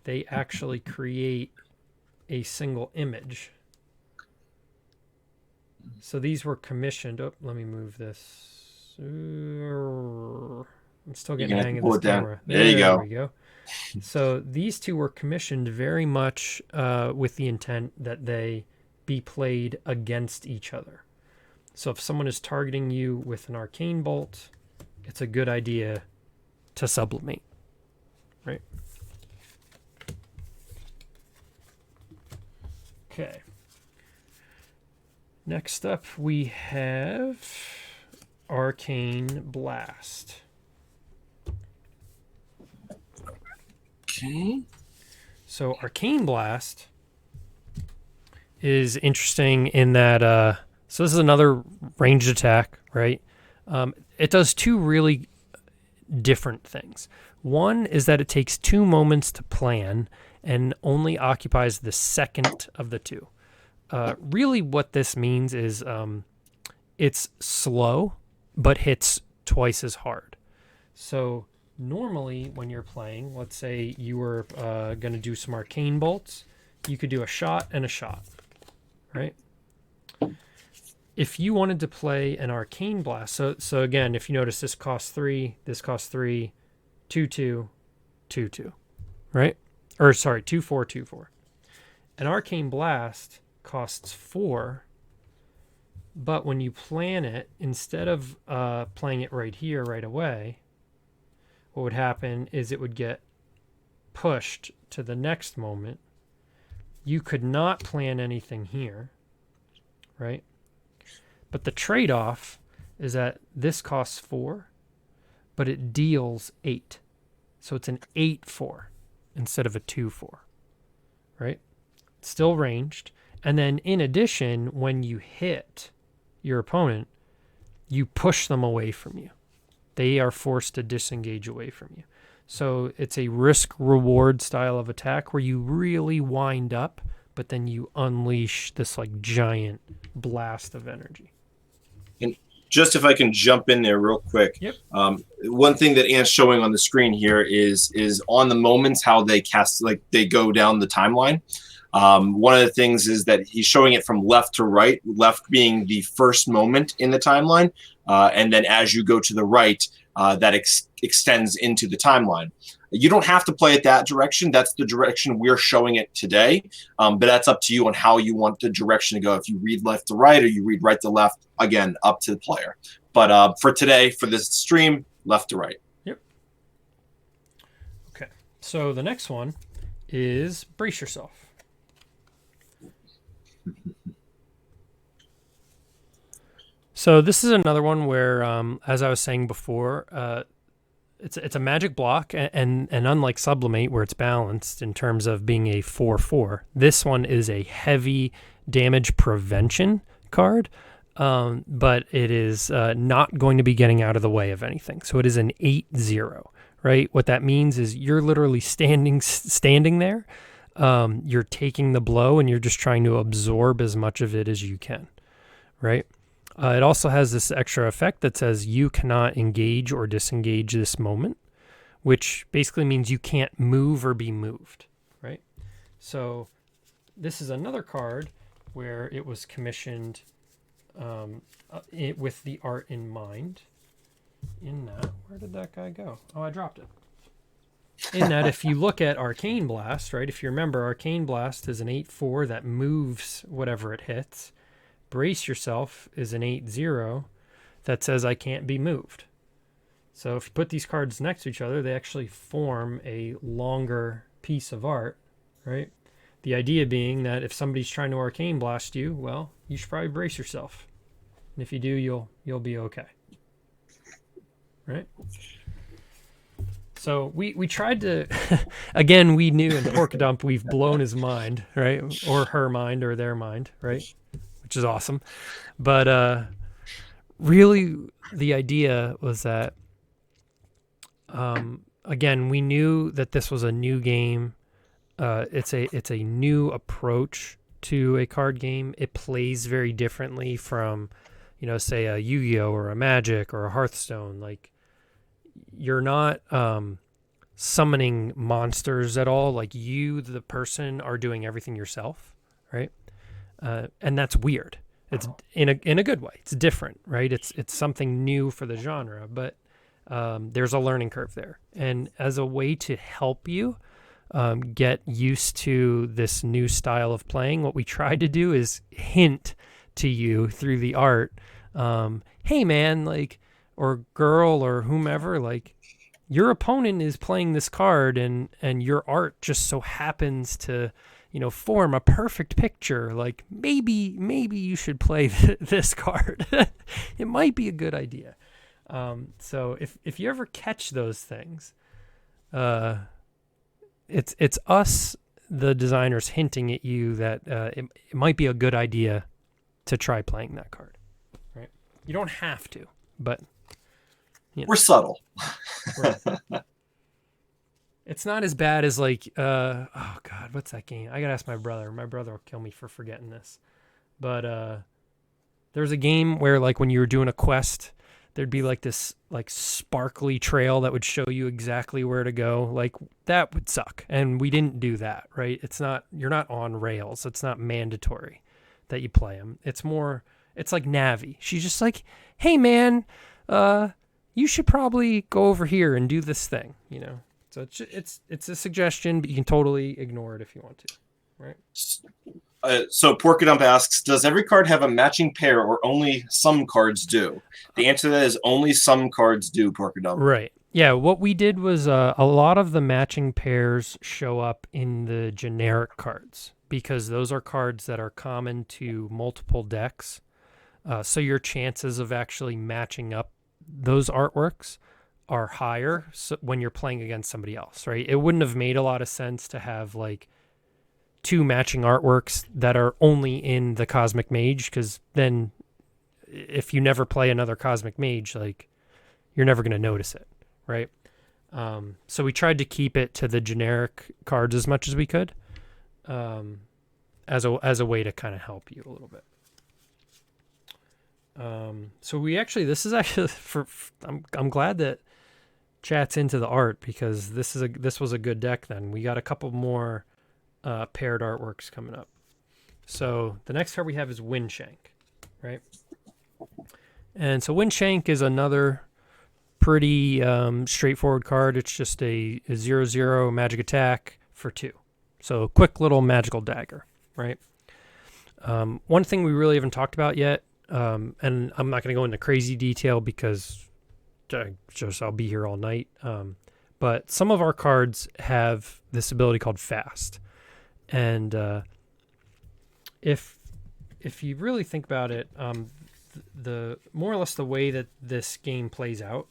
Speaker 2: they actually create a single image. So these were commissioned. Oh, let me move this. I'm still getting the hang of this camera.
Speaker 1: There you go.
Speaker 2: There we go. So these two were commissioned very much with the intent that they be played against each other. So if someone is targeting you with an Arcane Bolt, it's a good idea to Sublimate, right? Okay. Next up, we have Arcane Blast.
Speaker 1: Okay.
Speaker 2: So Arcane Blast is interesting in that, so this is another ranged attack, right? It does two really different things. One is that it takes 2 moments to plan and only occupies the second of the 2. Really what this means is it's slow, but hits twice as hard. So normally when you're playing, let's say you were going to do some Arcane Bolts, you could do a shot and a shot, right? If you wanted to play an Arcane Blast, so again, if you notice, this costs 3, this costs 3, 2, 2, 2, 2, right? Or sorry, 2, 4, 2, 4. An Arcane Blast costs 4, but when you plan it, instead of playing it right here, right away, what would happen is it would get pushed to the next moment. You could not plan anything here, right? But the trade-off is that this costs 4, but it deals 8. So it's an 8-4 instead of a 2-4, right? It's still ranged. And then in addition, when you hit your opponent, you push them away from you. They are forced to disengage away from you. So it's a risk-reward style of attack where you really wind up, but then you unleash this like giant blast of energy.
Speaker 1: And just if I can jump in there real quick.
Speaker 2: Yep.
Speaker 1: One thing that Ant's showing on the screen here is on the moments how they cast, like they go down the timeline. One of the things is that he's showing it from left to right, left being the first moment in the timeline. And then as you go to the right, that extends into the timeline. You don't have to play it that direction. That's the direction we're showing it today. But that's up to you on how you want the direction to go. If you read left to right or you read right to left, again, up to the player. But for today, for this stream, left to right.
Speaker 2: Yep. Okay. So the next one is Brace Yourself. So this is another one where, as I was saying before, it's a magic block, and unlike Sublimate, where it's balanced in terms of being a 4/4, this one is a heavy damage prevention card, but it is not going to be getting out of the way of anything. So it is an 8/0, right? What that means is you're literally standing there. You're taking the blow, and you're just trying to absorb as much of it as you can, right? It also has this extra effect that says you cannot engage or disengage this moment, which basically means you can't move or be moved, right? So this is another card where it was commissioned with the art in mind. In that, where did that guy go? Oh, I dropped it. In that, if you look at Arcane Blast, right, if you remember, Arcane Blast is an 8/4 that moves whatever it hits. Brace Yourself is an 8/0 that says I can't be moved. So if you put these cards next to each other, they actually form a longer piece of art, right? The idea being that if somebody's trying to Arcane Blast you, well, you should probably brace yourself. And if you do, you'll be okay. Right? So we tried to, again, we knew in Pork Dump we've blown his mind, right? Or her mind or their mind, right? Which is awesome. But really the idea was that, again, we knew that this was a new game. It's a new approach to a card game. It plays very differently from, say a Yu-Gi-Oh! Or a Magic or a Hearthstone. Like, you're not summoning monsters at all. Like, you, the person, are doing everything yourself, right? And that's weird. It's in a good way. It's different, right? It's something new for the genre, but there's a learning curve there. And as a way to help you get used to this new style of playing, what we tried to do is hint to you through the art, hey man, like, or girl or whomever, like, your opponent is playing this card and your art just so happens to form a perfect picture. Like, maybe you should play this card. It might be a good idea. So if you ever catch those things, it's us, the designers, hinting at you that it might be a good idea to try playing that card. Right? You don't have to, but
Speaker 1: we're subtle.
Speaker 2: Right. It's not as bad as like, oh God, what's that game? I gotta ask my brother. My brother will kill me for forgetting this. But there's a game where, like, when you were doing a quest, there'd be like this like sparkly trail that would show you exactly where to go. Like, that would suck. And we didn't do that, right? You're not on rails. It's not mandatory that you play them. It's like Navi. She's just like, hey man, you should probably go over here and do this thing, So it's a suggestion, but you can totally ignore it if you want to, right?
Speaker 1: So Porkadump asks, does every card have a matching pair or only some cards do? The answer to that is only some cards do, Porkadump.
Speaker 2: Right. Yeah, what we did was a lot of the matching pairs show up in the generic cards because those are cards that are common to multiple decks. So your chances of actually matching up those artworks are higher when you're playing against somebody else, right? It wouldn't have made a lot of sense to have like two matching artworks that are only in the Cosmic Mage, because then if you never play another Cosmic Mage, like, you're never going to notice it, right? So we tried to keep it to the generic cards as much as we could, as a way to kind of help you a little bit. So this is actually I'm glad that chat's into the art, because this was a good deck. Then we got a couple more paired artworks coming up. So the next card we have is Windshank, right? And so Windshank is another pretty straightforward card. It's just a 0/0 magic attack for 2. So quick little magical dagger, right? One thing we really haven't talked about yet, and I'm not going to go into crazy detail because I'll be here all night. But some of our cards have this ability called Fast. And if you really think about it, the more or less the way that this game plays out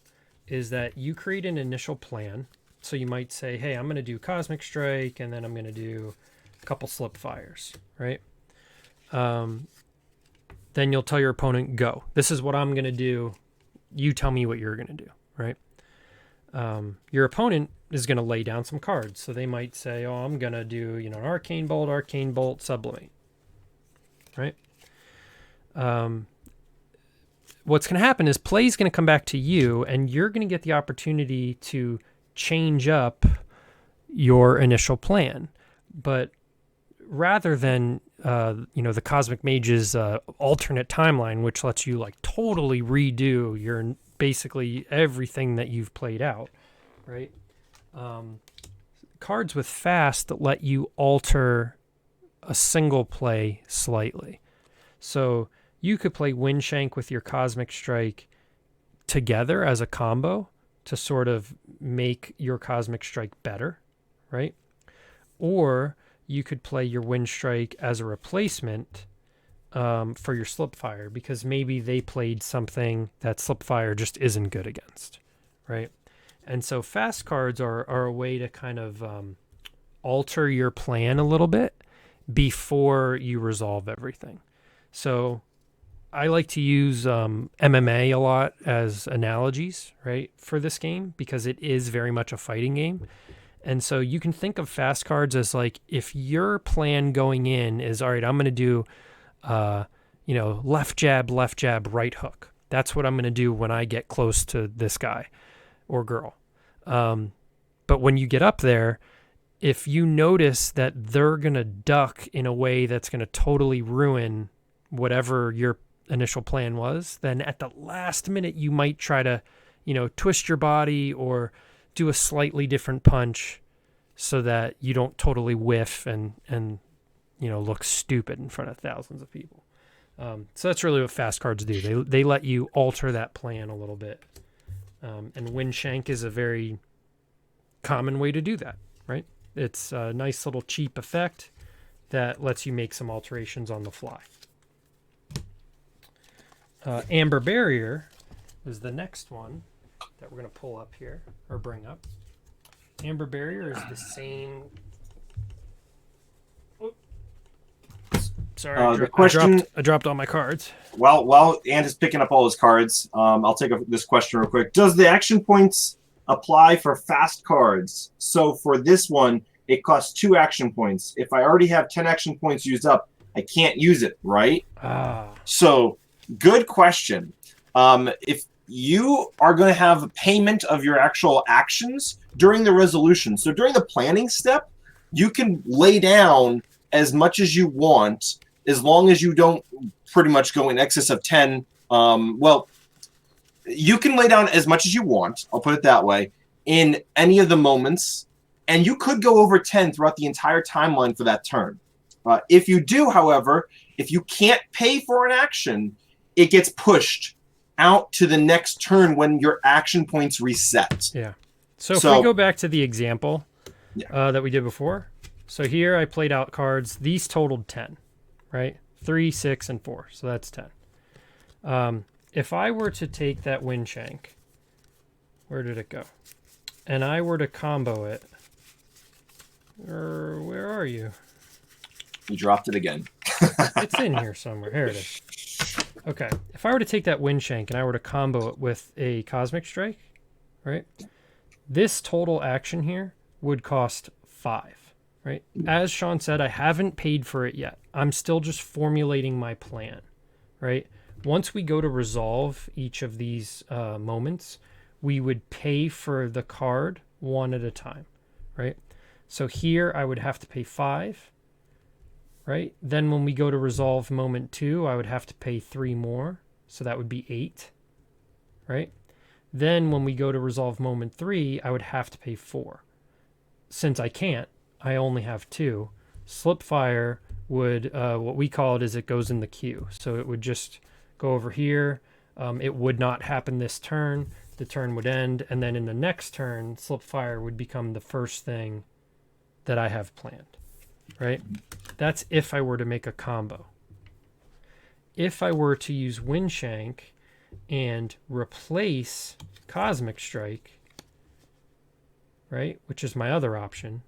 Speaker 2: is that you create an initial plan. So you might say, hey, I'm going to do Cosmic Strike, and then I'm going to do a couple Slip Fires, right? Then you'll tell your opponent, go. This is what I'm going to do. You tell me what you're going to do, right? Your opponent is going to lay down some cards. So they might say, oh, I'm going to do, an Arcane Bolt, Sublimate, right? What's going to happen is play is going to come back to you, and you're going to get the opportunity to change up your initial plan. But rather than, the Cosmic Mage's alternate timeline, which lets you like totally redo your basically everything that you've played out, right? Cards with Fast that let you alter a single play slightly. So you could play Windshank with your Cosmic Strike together as a combo to sort of make your Cosmic Strike better, right? Or you could play your Wind Strike as a replacement for your Slipfire, because maybe they played something that Slipfire just isn't good against, right? And so fast cards are a way to kind of alter your plan a little bit before you resolve everything. So I like to use MMA a lot as analogies, right, for this game, because it is very much a fighting game. And so you can think of fast cards as like, if your plan going in is, all right, I'm going to do, left jab, right hook. That's what I'm going to do when I get close to this guy or girl. But when you get up there, if you notice that they're going to duck in a way that's going to totally ruin whatever your initial plan was, then at the last minute you might try to, twist your body or do a slightly different punch so that you don't totally whiff and look stupid in front of thousands of people. So that's really what fast cards do. They let you alter that plan a little bit. And Windshank is a very common way to do that, right? It's a nice little cheap effect that lets you make some alterations on the fly. Amber Barrier is the next one that we're going to pull up here, or bring up. Amber Barrier is the same... Sorry, I dropped all my cards.
Speaker 1: While Ant is picking up all his cards, I'll take this question real quick. Does the action points apply for fast cards? So for this one, it costs 2 action points. If I already have 10 action points used up, I can't use it, right? So, good question. If you are going to have payment of your actual actions during the resolution, so during the planning step, you can lay down as much as you want, as long as you don't pretty much go in excess of 10. You can lay down as much as you want, I'll put it that way, in any of the moments, and you could go over 10 throughout the entire timeline for that turn. If you do, however, if you can't pay for an action, it gets pushed out to the next turn when your action points reset.
Speaker 2: Yeah. So if we go back to the example that we did before, so here I played out cards. These totaled 10, right? 3, 6, and 4. So that's 10. If I were to take that Windshank, where did it go? And I were to combo it, where are you?
Speaker 1: You dropped it again.
Speaker 2: It's in here somewhere. Here it is. Okay. If I were to take that Windshank and I were to combo it with a Cosmic Strike, right? This total action here would cost 5, right? As Sean said, I haven't paid for it yet. I'm still just formulating my plan, right? Once we go to resolve each of these moments, we would pay for the card one at a time, right? So here I would have to pay 5, right? Then when we go to resolve moment 2, I would have to pay 3 more. So that would be 8, right? Then when we go to resolve moment 3, I would have to pay 4. Since I can't, I only have 2. Slipfire would, what we call it is it goes in the queue. So it would just go over here. It would not happen this turn. The turn would end. And then in the next turn, Slipfire would become the first thing that I have planned, right? That's if I were to make a combo. If I were to use Windshank and replace Cosmic Strike, right, which is my other option,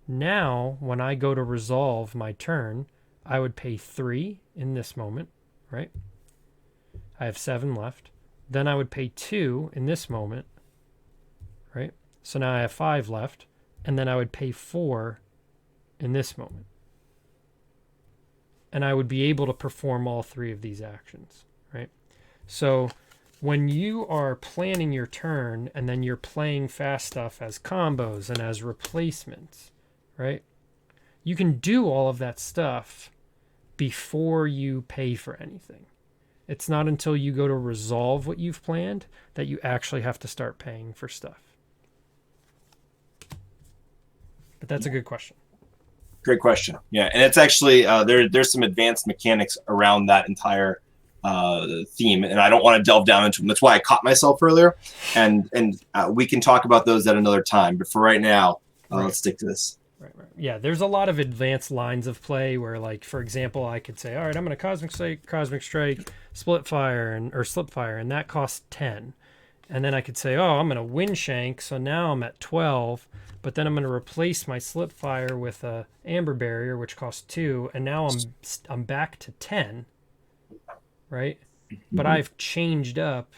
Speaker 2: now when I go to resolve my turn, I would pay 3 in this moment, right? I have 7 left. Then I would pay 2 in this moment, right? So now I have 5 left. And then I would pay 4 in this moment. And I would be able to perform all 3 of these actions, right? So when you are planning your turn and then you're playing fast stuff as combos and as replacements, right? You can do all of that stuff before you pay for anything. It's not until you go to resolve what you've planned that you actually have to start paying for stuff. But that's a good question.
Speaker 1: Great question. Yeah, and it's actually there's some advanced mechanics around that entire theme, and I don't want to delve down into them. That's why I caught myself earlier, and we can talk about those at another time. But for right now, let's stick to this.
Speaker 2: Right. Yeah, there's a lot of advanced lines of play where, like, for example, I could say, all right, I'm going to Cosmic Strike, Slipfire, and that costs 10. And then I could say, oh, I'm going to Windshank, so now I'm at 12. But then I'm going to replace my Slipfire with a Amber Barrier, which costs 2, and now I'm back to 10, right? But I've changed up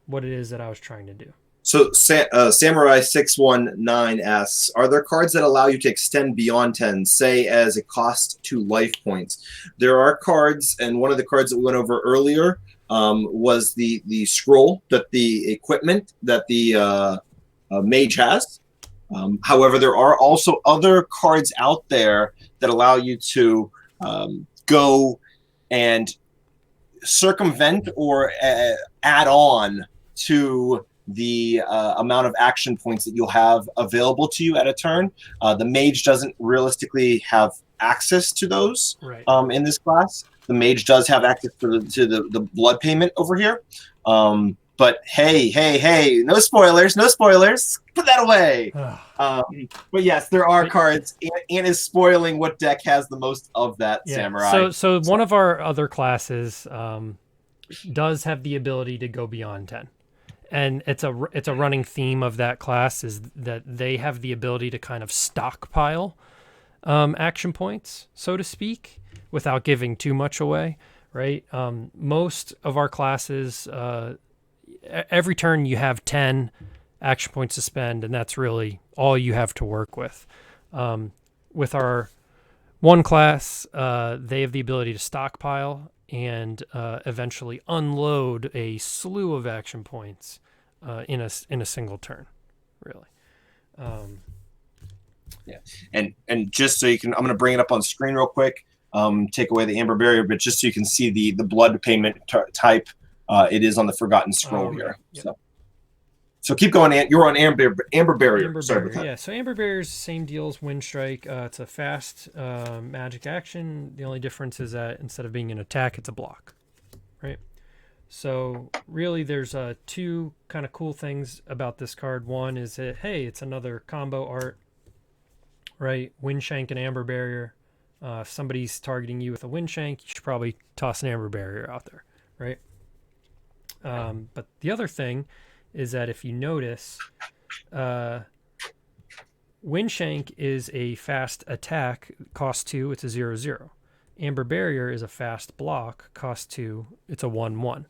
Speaker 2: what it is that I was trying to do.
Speaker 1: So Samurai 619 asks, are there cards that allow you to extend beyond 10, say as a cost to life points? There are cards, and one of the cards that we went over earlier was the scroll, that the equipment that the mage has. However, there are also other cards out there that allow you to go and circumvent or add on to the amount of action points that you'll have available to you at a turn. The mage doesn't realistically have access to those in this class. The mage does have access to the blood payment over here. But hey, no spoilers. Put that away. But yes, there are cards. Ant is spoiling what deck has the most of that, Samurai.
Speaker 2: So one of our other classes does have the ability to go beyond 10. And it's a running theme of that class is that they have the ability to kind of stockpile action points, so to speak, without giving too much away, right? Most of our classes, every turn you have 10 action points to spend, and that's really all you have to work with. With our one class, they have the ability to stockpile and eventually unload a slew of action points in a single turn, really.
Speaker 1: Yeah, and just so you can, I'm going to bring it up on screen real quick. Take away the Amber Barrier, but just so you can see the blood payment type, it is on the Forgotten Scroll here. Yep. So keep going, Ant. You're on Amber Barrier. Sorry about that.
Speaker 2: Yeah, so Amber Barrier is the same deal as Windstrike. It's a fast magic action. The only difference is that instead of being an attack, it's a block, right? So really there's two kind of cool things about this card. One is that, hey, it's another combo art, right? Windshank and Amber Barrier. If somebody's targeting you with a Windshank, you should probably toss an Amber Barrier out there, right? But the other thing is that if you notice, Windshank is a fast attack, cost 2, it's a 0/0. Amber Barrier is a fast block, cost 2, it's a 1/1.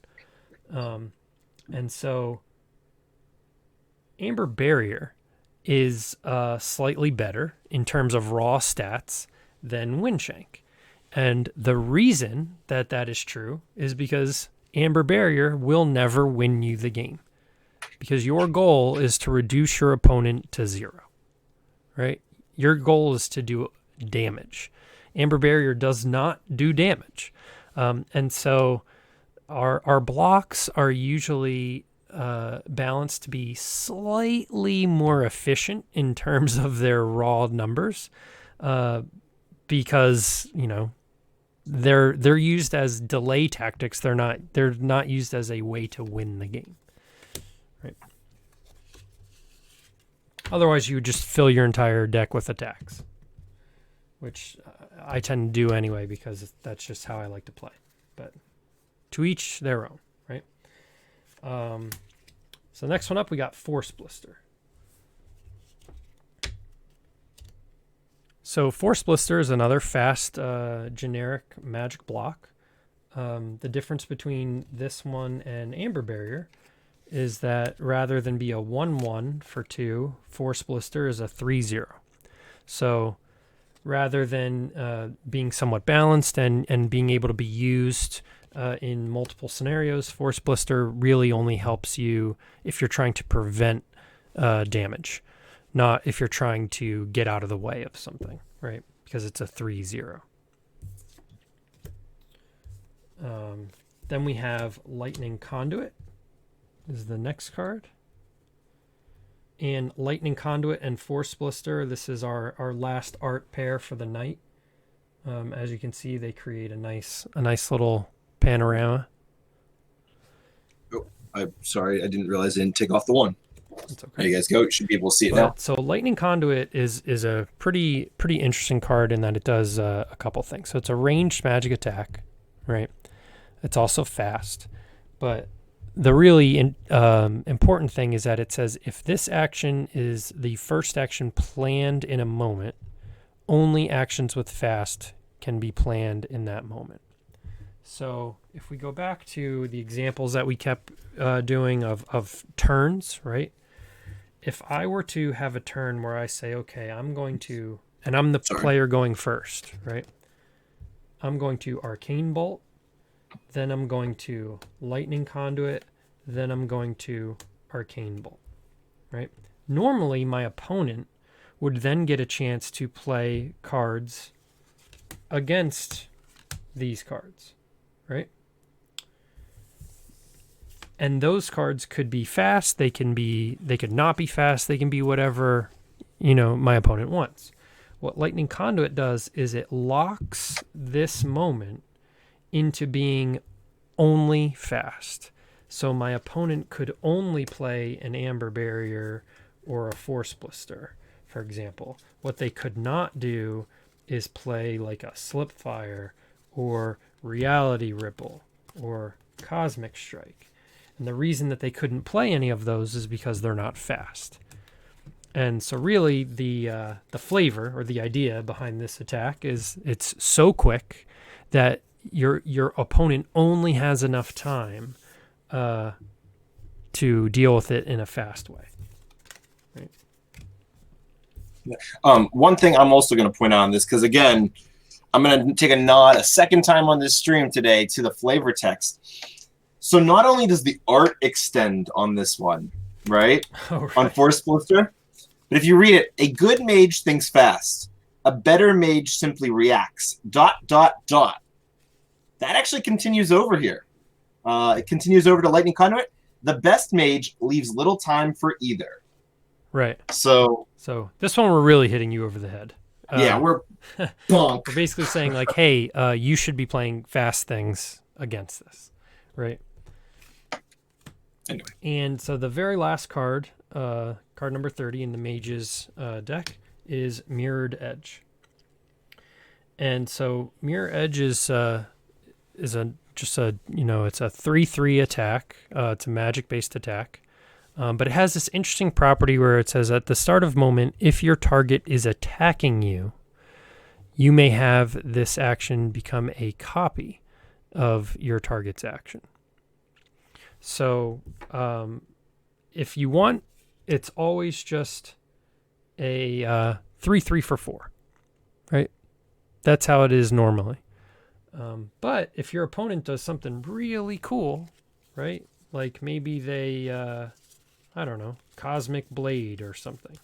Speaker 2: And so Amber Barrier is slightly better in terms of raw stats than Windshank. And the reason that that is true is because Amber Barrier will never win you the game. Because your goal is to reduce your opponent to 0, right? Your goal is to do damage. Amber Barrier does not do damage. And so our blocks are usually balanced to be slightly more efficient in terms of their raw numbers, because they're used as delay tactics. They're not used as a way to win the game, right? Otherwise, you would just fill your entire deck with attacks, which I tend to do anyway because that's just how I like to play. But to each their own, right? So next one up, we got Force Blister. So Force Blister is another fast, generic magic block. The difference between this one and Amber Barrier is that rather than be a 1/1 for 2, Force Blister is a 3/0. So rather than being somewhat balanced and being able to be used in multiple scenarios, Force Blister really only helps you if you're trying to prevent damage, not if you're trying to get out of the way of something, right? Because it's a 3/0. Then we have Lightning Conduit is the next card. And Lightning Conduit and Force Blister, this is our last art pair for the night. As you can see, they create a nice little panorama.
Speaker 1: Oh, I'm sorry, I didn't realize I didn't take off the one.
Speaker 2: That's okay.
Speaker 1: There you guys go. You should be able to see it now.
Speaker 2: So Lightning Conduit is a pretty interesting card in that it does a couple things. So it's a ranged magic attack, right? It's also fast, but the really important thing is that it says if this action is the first action planned in a moment, only actions with fast can be planned in that moment. So if we go back to the examples that we kept doing of turns, right? If I were to have a turn where I say, okay, I'm going to, and I'm the player going first, right? I'm going to Arcane Bolt, then I'm going to Lightning Conduit, then I'm going to Arcane Bolt, right? Normally, my opponent would then get a chance to play cards against these cards, right? And those cards could be fast, they could not be fast, they can be whatever, my opponent wants. What Lightning Conduit does is it locks this moment into being only fast. So my opponent could only play an Amber Barrier or a Force Blister, for example. What they could not do is play like a Slipfire or Reality Ripple or Cosmic Strike. And the reason that they couldn't play any of those is because they're not fast. And so really the flavor or the idea behind this attack is it's so quick that your opponent only has enough time to deal with it in a fast way. Right.
Speaker 1: One thing I'm also going to point out on this, because again, I'm going to take a nod a second time on this stream today to the flavor text. So not only does the art extend on this one, right? On Force Blister, but if you read it, a good mage thinks fast. A better mage simply reacts. ... That actually continues over here. It continues over to Lightning Conduit. The best mage leaves little time for either.
Speaker 2: Right.
Speaker 1: So
Speaker 2: this one we're really hitting you over the head.
Speaker 1: Yeah, we're bonk.
Speaker 2: We're basically saying like, hey, you should be playing fast things against this, right?
Speaker 1: Anyway.
Speaker 2: And so the very last card, card number 30 in the Mage's deck, is Mirrored Edge. And so Mirror Edge is a it's a 3/3 attack. It's a magic-based attack. But it has this interesting property where it says at the start of moment, if your target is attacking you, you may have this action become a copy of your target's action. So if you want, it's always just a 3/3 for 4, right? That's how it is normally. But if your opponent does something really cool, right? Like maybe they, I don't know, Cosmic Blade or something.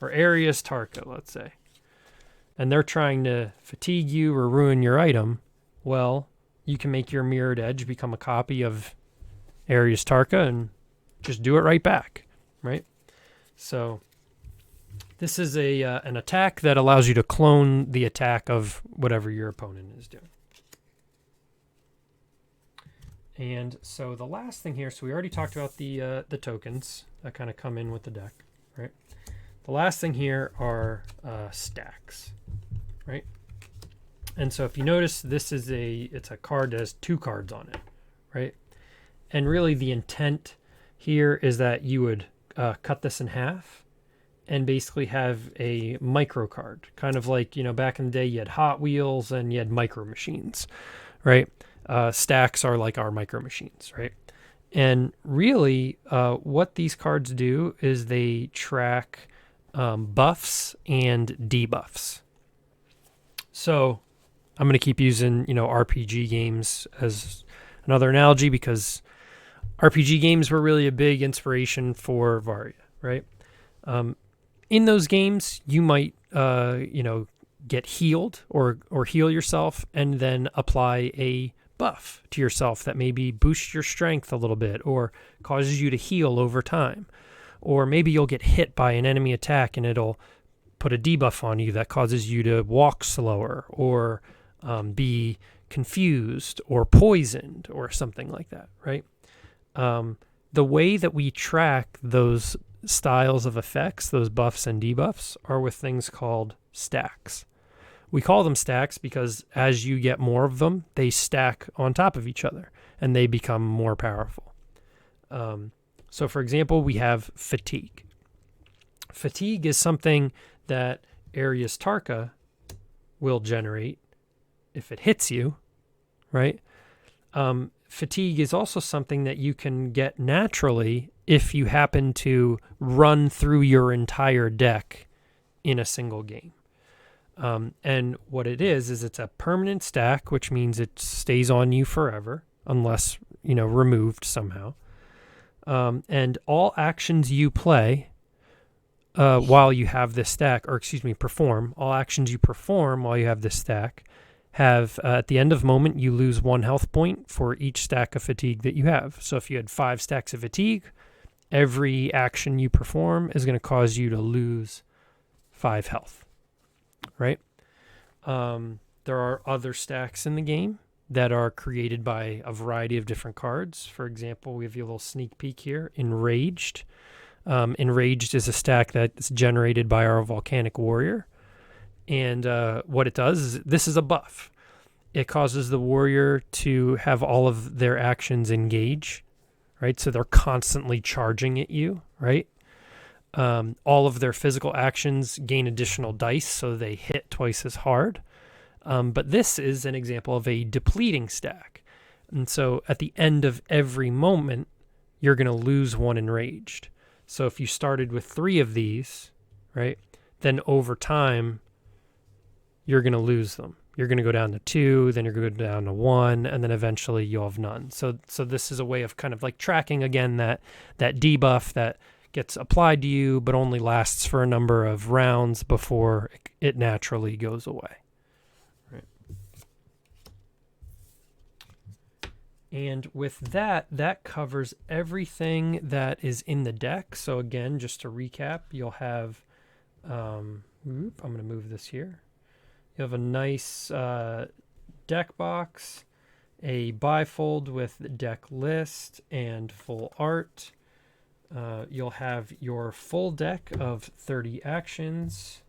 Speaker 2: Or Arius Tarka, let's say. And they're trying to fatigue you or ruin your item. Well, you can make your Mirrored Edge become a copy of Arius Tarka and just do it right back, right? So this is an attack that allows you to clone the attack of whatever your opponent is doing. And so the last thing here, so we already talked about the tokens that kind of come in with the deck, right? The last thing here are stacks, right? And so if you notice, this is it's a card that has 2 cards on it, right? And really the intent here is that you would cut this in half and basically have a micro card, kind of like, back in the day you had Hot Wheels and you had micro machines, right? Stacks are like our micro machines, right? And really what these cards do is they track buffs and debuffs. So I'm going to keep using, RPG games as another analogy, because RPG games were really a big inspiration for Varia, right? In those games, you might, get healed or heal yourself and then apply a buff to yourself that maybe boosts your strength a little bit or causes you to heal over time. Or maybe you'll get hit by an enemy attack and it'll put a debuff on you that causes you to walk slower or be confused or poisoned or something like that, right? The way that we track those styles of effects, those buffs and debuffs, are with things called stacks. We call them stacks because as you get more of them, they stack on top of each other and they become more powerful. So for example, we have fatigue. Fatigue is something that Arius Tarka will generate if it hits you, right? Fatigue is also something that you can get naturally if you happen to run through your entire deck in a single game. And what it is it's a permanent stack, which means it stays on you forever unless, removed somehow. And all actions you play while you have this stack, perform, all actions you perform while you have this stack have, at the end of moment, you lose 1 health point for each stack of fatigue that you have. So if you had 5 stacks of fatigue, every action you perform is going to cause you to lose 5 health, right? There are other stacks in the game that are created by a variety of different cards. For example, we have a little sneak peek here. Enraged. Enraged is a stack that's generated by our Volcanic Warrior. And what it does is this is a buff. It causes the warrior to have all of their actions engage, right? So they're constantly charging at you, right? All of their physical actions gain additional dice, so they hit twice as hard. But this is an example of a depleting stack. And so at the end of every moment, you're going to lose 1 enraged. So if you started with 3 of these, right, then over time, you're going to lose them. You're going to go down to 2, then you're going to go down to 1, and then eventually you'll have none. So this is a way of kind of like tracking, again, that debuff that gets applied to you, but only lasts for a number of rounds before it naturally goes away. Right. And with that covers everything that is in the deck. So again, just to recap, you'll have, I'm going to move this here. You have a nice deck box, a bifold with deck list and full art. You'll have your full deck of 30 actions.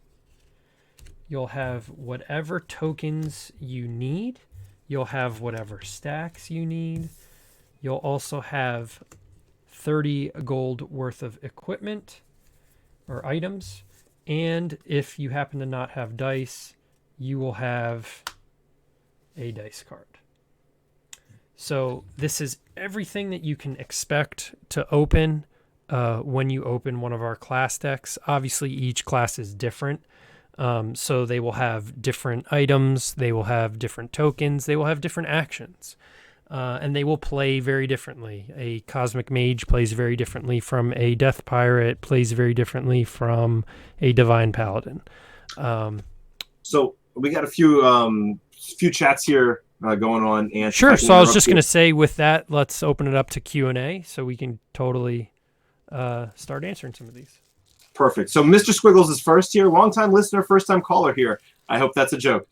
Speaker 2: You'll have whatever tokens you need. You'll have whatever stacks you need. You'll also have 30 gold worth of equipment or items. And if you happen to not have dice, you will have a dice card. So this is everything that you can expect to open when you open one of our class decks. Obviously, each class is different. So they will have different items, they will have different tokens, they will have different actions. And they will play very differently. A Cosmic Mage plays very differently from a Death Pirate, plays very differently from a Divine Paladin.
Speaker 1: So we got a few chats here going on. And
Speaker 2: sure. So I was just going to say, with that, let's open it up to Q&A so we can totally start answering some of these.
Speaker 1: Perfect. So Mr. Squiggles is first here. Long-time listener, first-time caller here. I hope that's a joke.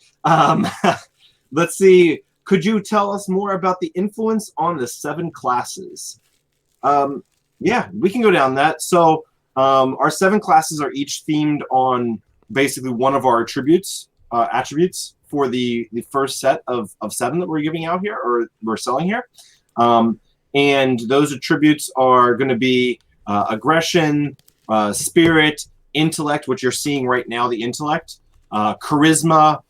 Speaker 1: Let's see. Could you tell us more about the influence on the 7 classes? Yeah, we can go down that. So our 7 classes are each themed on basically one of our attributes for the first set of 7 that we're giving out here, or we're selling here. And those attributes are going to be aggression, spirit, intellect, which you're seeing right now, the intellect, charisma,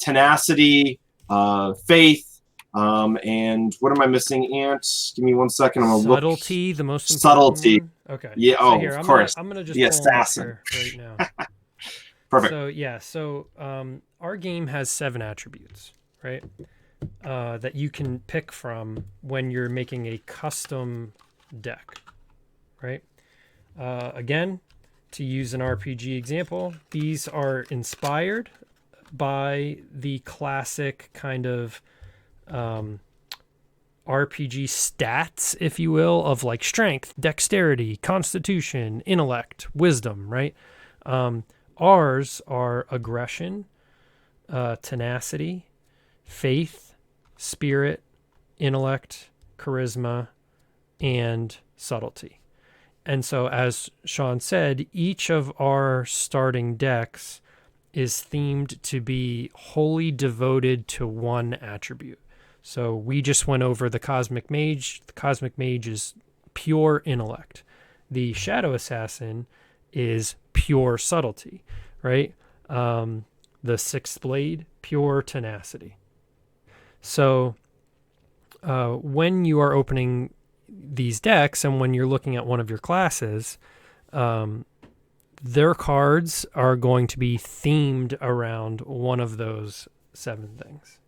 Speaker 1: tenacity, faith, and what am I missing, Ant? Give me 1 second. I'm gonna
Speaker 2: subtlety,
Speaker 1: look.
Speaker 2: the most important
Speaker 1: subtlety.
Speaker 2: one? Okay.
Speaker 1: Yeah.
Speaker 2: So
Speaker 1: Oh,
Speaker 2: here,
Speaker 1: of course.
Speaker 2: I'm gonna just
Speaker 1: the
Speaker 2: pull them up
Speaker 1: assassin.
Speaker 2: here right now.
Speaker 1: Perfect.
Speaker 2: So yeah, our game has 7 attributes, right? That you can pick from when you're making a custom deck, right? Again, to use an RPG example, these are inspired by the classic kind of RPG stats, if you will, of like strength, dexterity, constitution, intellect, wisdom, right? Ours are aggression, tenacity, faith, spirit, intellect, charisma, and subtlety. And so, as Sean said, each of our starting decks is themed to be wholly devoted to one attribute. So we just went over the Cosmic Mage. The Cosmic Mage is pure intellect. The Shadow Assassin is pure subtlety, right? The Sixth Blade, pure tenacity. So when you are opening these decks and when you're looking at one of your classes, their cards are going to be themed around one of those 7 things.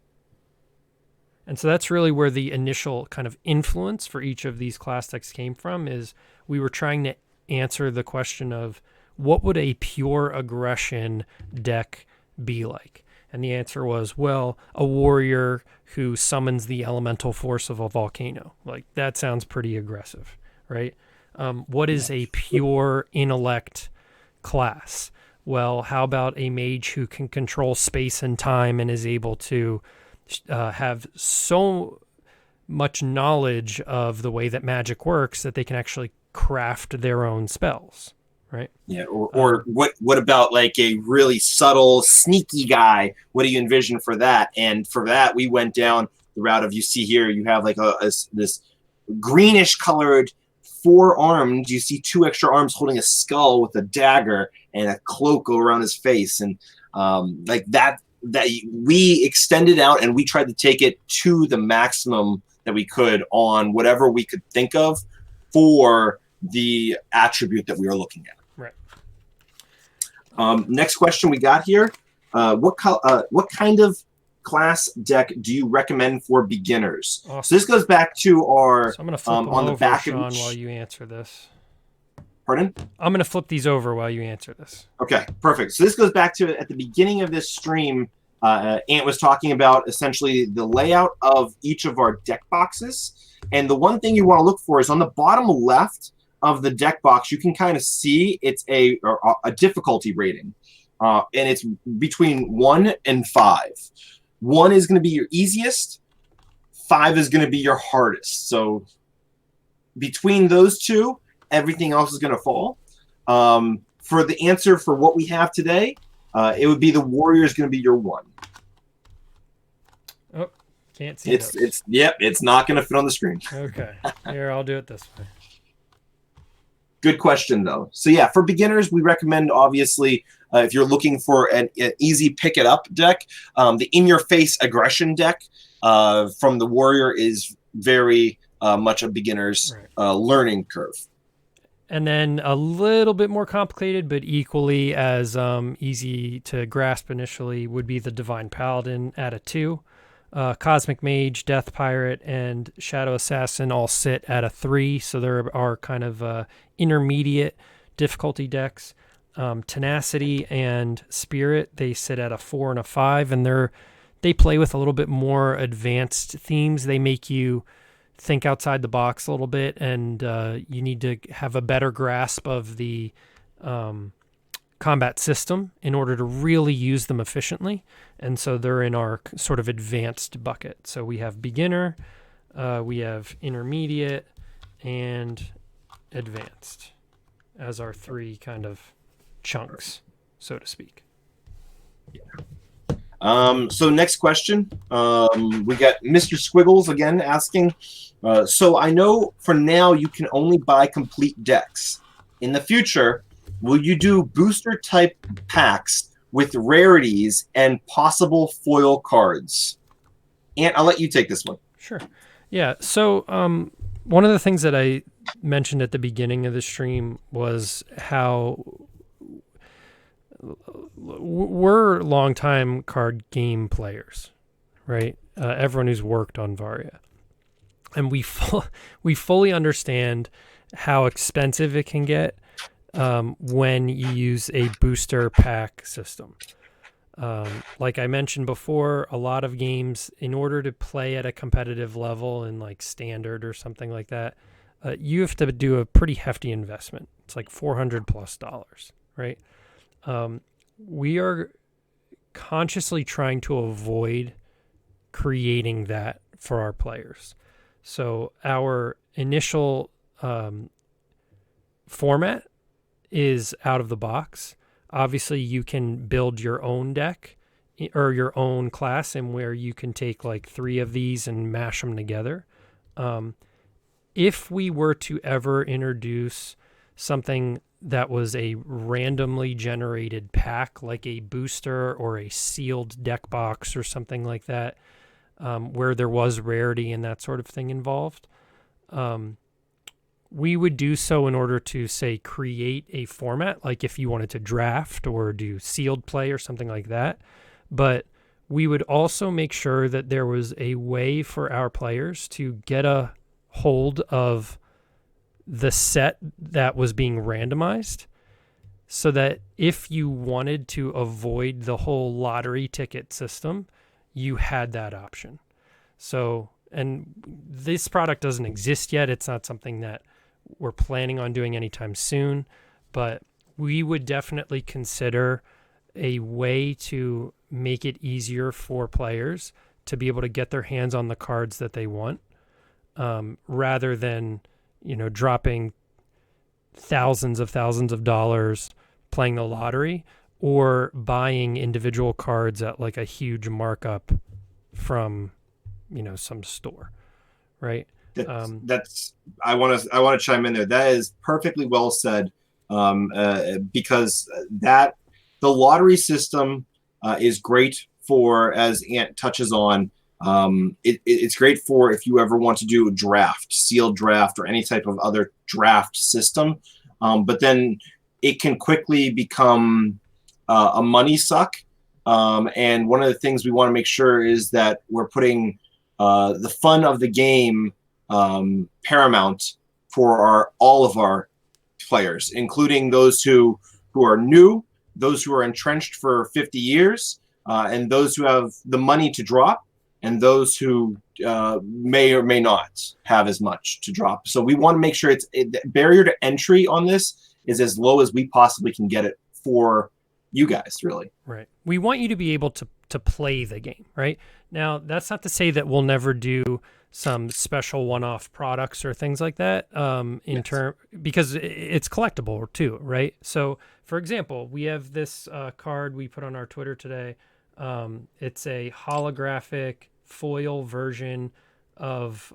Speaker 2: And so that's really where the initial kind of influence for each of these class decks came from, is we were trying to answer the question of what would a pure aggression deck be like? And the answer was, well, a warrior who summons the elemental force of a volcano. Like, that sounds pretty aggressive, right? What is a pure intellect class? Well, how about a mage who can control space and time and is able to have so much knowledge of the way that magic works that they can actually craft their own spells, right?
Speaker 1: Yeah, or what about like a really subtle, sneaky guy? What do you envision for that? And for that, we went down the route of, you see here, you have like this greenish colored 4-armed. You see 2 extra arms holding a skull with a dagger and a cloak around his face, and like that we extended out and we tried to take it to the maximum that we could on whatever we could think of for the attribute that we were looking at.
Speaker 2: Right.
Speaker 1: Next question we got here. What kind of class deck do you recommend for beginners?
Speaker 2: Awesome.
Speaker 1: So this goes back to our
Speaker 2: So I'm going to flip them
Speaker 1: on the
Speaker 2: over,
Speaker 1: back
Speaker 2: Sean,
Speaker 1: of each...
Speaker 2: while you answer this.
Speaker 1: Pardon?
Speaker 2: I'm going to flip these over while you answer this.
Speaker 1: Okay, perfect. So this goes back to at the beginning of this stream, Ant was talking about essentially the layout of each of our deck boxes. And the one thing you want to look for is on the bottom left of the deck box, you can kind of see it's a difficulty rating. And it's between 1 and 5. 1 is going to be your easiest. 5 is going to be your hardest. So between those 2, everything else is going to fall. For the answer for what we have today, it would be the warrior is going to be your 1.
Speaker 2: Oh, can't see
Speaker 1: it. It's not going to fit on the screen.
Speaker 2: Okay, here, I'll do it this way.
Speaker 1: Good question, though. So yeah, for beginners, we recommend, obviously, if you're looking for an easy pick-it-up deck, the in-your-face aggression deck from the warrior is very much a beginner's learning curve.
Speaker 2: And then a little bit more complicated, but equally as easy to grasp initially, would be the Divine Paladin at a 2. Cosmic Mage, Death Pirate, and Shadow Assassin all sit at a 3, so there are kind of intermediate difficulty decks. Tenacity and Spirit, they sit at a 4 and a 5, and they play with a little bit more advanced themes. They make you think outside the box a little bit, and you need to have a better grasp of the combat system in order to really use them efficiently. And so they're in our sort of advanced bucket. So we have beginner, we have intermediate, and advanced as our three kind of chunks, so to speak.
Speaker 1: So next question, we got Mr. Squiggles again asking, so I know for now you can only buy complete decks. In the future, will you do booster type packs with rarities and possible foil cards? And I'll let you take this one.
Speaker 2: Sure. Yeah. So one of the things that I mentioned at the beginning of the stream was how we're longtime card game players, right? Everyone who's worked on Varia. And we fully understand how expensive it can get when you use a booster pack system. Like I mentioned before, a lot of games, in order to play at a competitive level in like standard or something like that, you have to do a pretty hefty investment. It's like $400+, right? We are consciously trying to avoid creating that for our players. So our initial format is out of the box. Obviously, you can build your own deck or your own class, and where you can take like 3 of these and mash them together. If we were to ever introduce something that was a randomly generated pack, like a booster or a sealed deck box or something like that, where there was rarity and that sort of thing involved, we would do so in order to, say, create a format, like if you wanted to draft or do sealed play or something like that. But we would also make sure that there was a way for our players to get a hold of the set that was being randomized, so that if you wanted to avoid the whole lottery ticket system, you had that option. So, and this product doesn't exist yet. It's not something that we're planning on doing anytime soon, but we would definitely consider a way to make it easier for players to be able to get their hands on the cards that they want, rather than, dropping thousands of dollars playing the lottery or buying individual cards at like a huge markup from, some store, right?
Speaker 1: That's I want to chime in there. That is perfectly well said, because the lottery system is great for, as Ant touches on, it's great for if you ever want to do a draft, sealed draft, or any type of other draft system. But then it can quickly become a money suck. And one of the things we want to make sure is that we're putting the fun of the game paramount for all of our players, including those who are new, those who are entrenched for 50 years, and those who have the money to drop, and those who may or may not have as much to drop. So we want to make sure the barrier to entry on this is as low as we possibly can get it for you guys, really.
Speaker 2: Right. We want you to be able to play the game, right? Now, that's not to say that we'll never do some special one-off products or things like that, because it's collectible too, right? So, for example, we have this card we put on our Twitter today. It's a holographic foil version of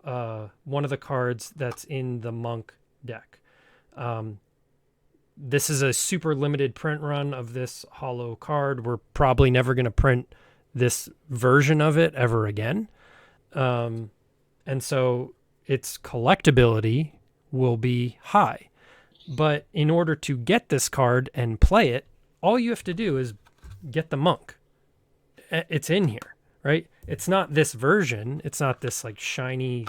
Speaker 2: one of the cards that's in the Monk deck. This is a super limited print run of this holo card. We're probably never going to print this version of it ever again. And so its collectability will be high. But in order to get this card and play it, all you have to do is get the Monk. It's in here, right? It's not this version. It's not this like shiny,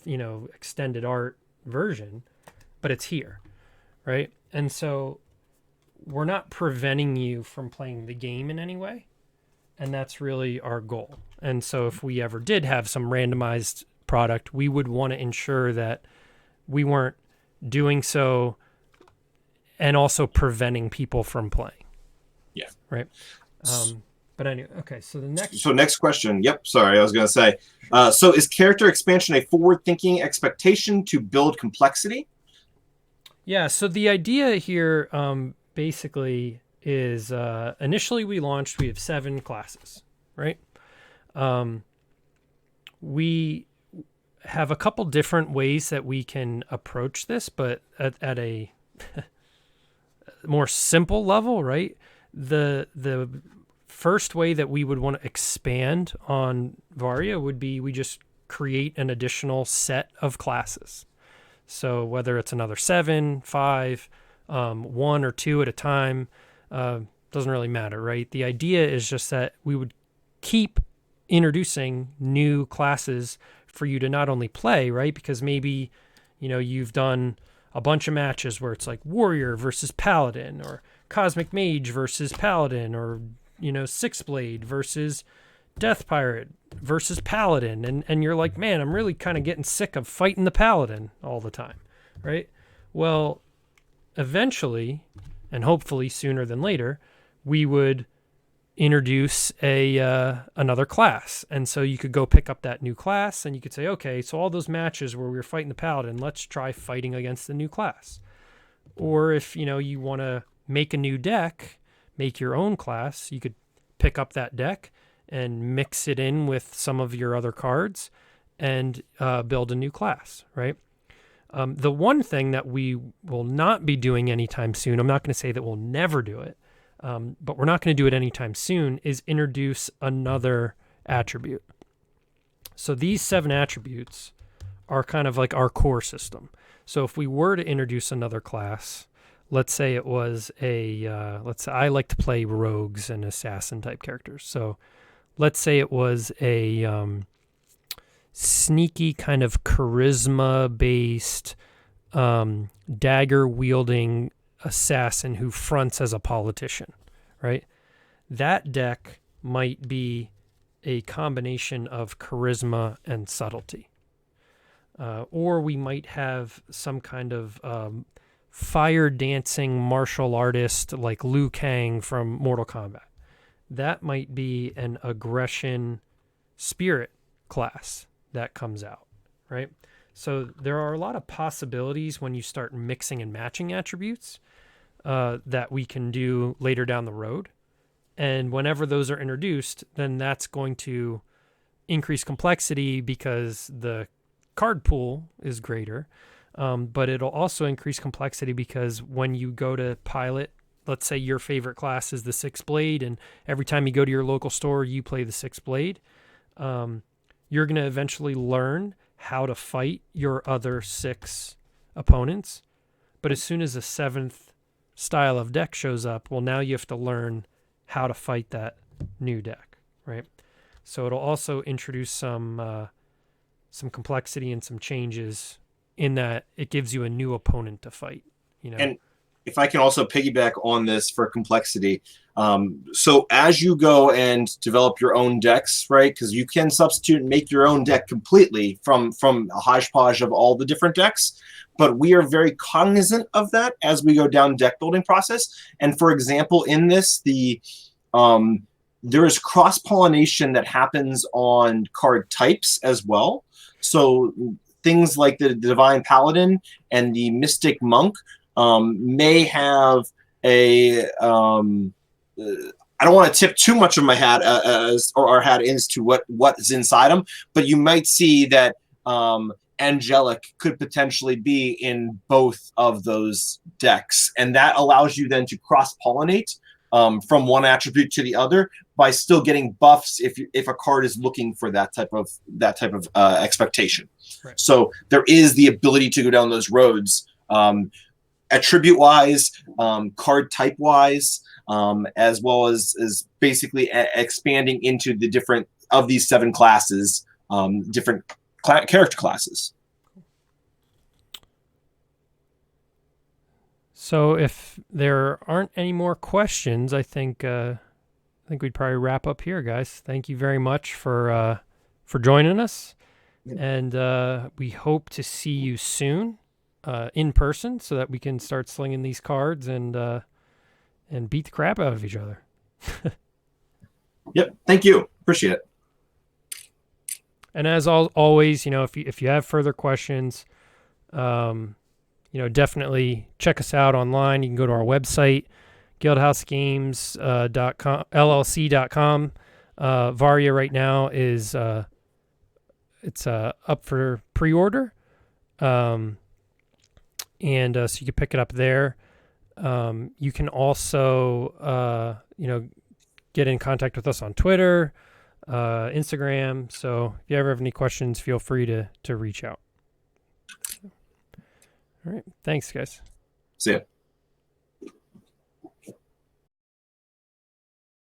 Speaker 2: extended art version, but it's here, right? And so we're not preventing you from playing the game in any way. And that's really our goal. And so if we ever did have some randomized product, we would want to ensure that we weren't doing so and also preventing people from playing.
Speaker 1: Yeah.
Speaker 2: Right. But anyway, okay. So
Speaker 1: next question. Yep. Sorry, I was going to say. So is character expansion a forward-thinking expectation to build complexity?
Speaker 2: Yeah. So the idea here, basically, is initially we launched. We have 7 classes, right? We have a couple different ways that we can approach this, but at a more simple level, right? The first way that we would want to expand on Varia would be we just create an additional set of classes. So whether it's another 7, 5, 1 or 2 at a time, doesn't really matter, right? The idea is just that we would keep introducing new classes for you to not only play, right? Because maybe, you've done a bunch of matches where it's like Warrior versus Paladin, or Cosmic Mage versus Paladin, or, Six Blade versus Death Pirate versus Paladin. And you're like, man, I'm really kind of getting sick of fighting the Paladin all the time, right? Well, eventually, and hopefully sooner than later, we would introduce another class. And so you could go pick up that new class and you could say, okay, so all those matches where we were fighting the Paladin, let's try fighting against the new class. Or if, you want to make a new deck, make your own class, you could pick up that deck and mix it in with some of your other cards and build a new class, right? The one thing that we will not be doing anytime soon, I'm not going to say that we'll never do it, but we're not going to do it anytime soon, is introduce another attribute. So these 7 attributes are kind of like our core system. So if we were to introduce another class, let's say it was let's say I like to play rogues and assassin type characters. So let's say it was a sneaky kind of charisma-based dagger-wielding assassin who fronts as a politician, right? That deck might be a combination of charisma and subtlety. Or we might have some kind of fire-dancing martial artist like Liu Kang from Mortal Kombat. That might be an aggression spirit class that comes out, right? So there are a lot of possibilities when you start mixing and matching attributes that we can do later down the road. And whenever those are introduced, then that's going to increase complexity because the card pool is greater. But it'll also increase complexity because when you go to pilot, let's say your favorite class is the Six Blade, and every time you go to your local store, you play the Six Blade. You're going to eventually learn how to fight your other 6 opponents. But as soon as a 7th style of deck shows up, well, now you have to learn how to fight that new deck, right? So it'll also introduce some complexity and some changes in that it gives you a new opponent to fight,
Speaker 1: And if I can also piggyback on this for complexity. So as you go and develop your own decks, right? Because you can substitute and make your own deck completely from a hodgepodge of all the different decks. But we are very cognizant of that as we go down deck building process. And for example, in this, there is cross-pollination that happens on card types as well. So things like the Divine Paladin and the Mystic Monk may have I don't want to tip too much of my hat or our hat into what is inside them, but you might see that Angelic could potentially be in both of those decks, and that allows you then to cross-pollinate from one attribute to the other by still getting buffs if a card is looking for that type of expectation. Right. So there is the ability to go down those roads, attribute-wise, card type-wise, as well as basically expanding into the different of these 7 classes, different character classes.
Speaker 2: So if there aren't any more questions, I think we'd probably wrap up here, guys. Thank you very much for joining us. And we hope to see you soon in person so that we can start slinging these cards and beat the crap out of each other.
Speaker 1: Yep. Thank you. Appreciate it.
Speaker 2: And as always, if you have further questions, definitely check us out online. You can go to our website, guildhousegames.com, llc.com. Varia right now is it's up for pre-order, and so you can pick it up there. You can also get in contact with us on Twitter, Instagram. So if you ever have any questions, feel free to reach out. All right. Thanks, guys.
Speaker 1: See ya.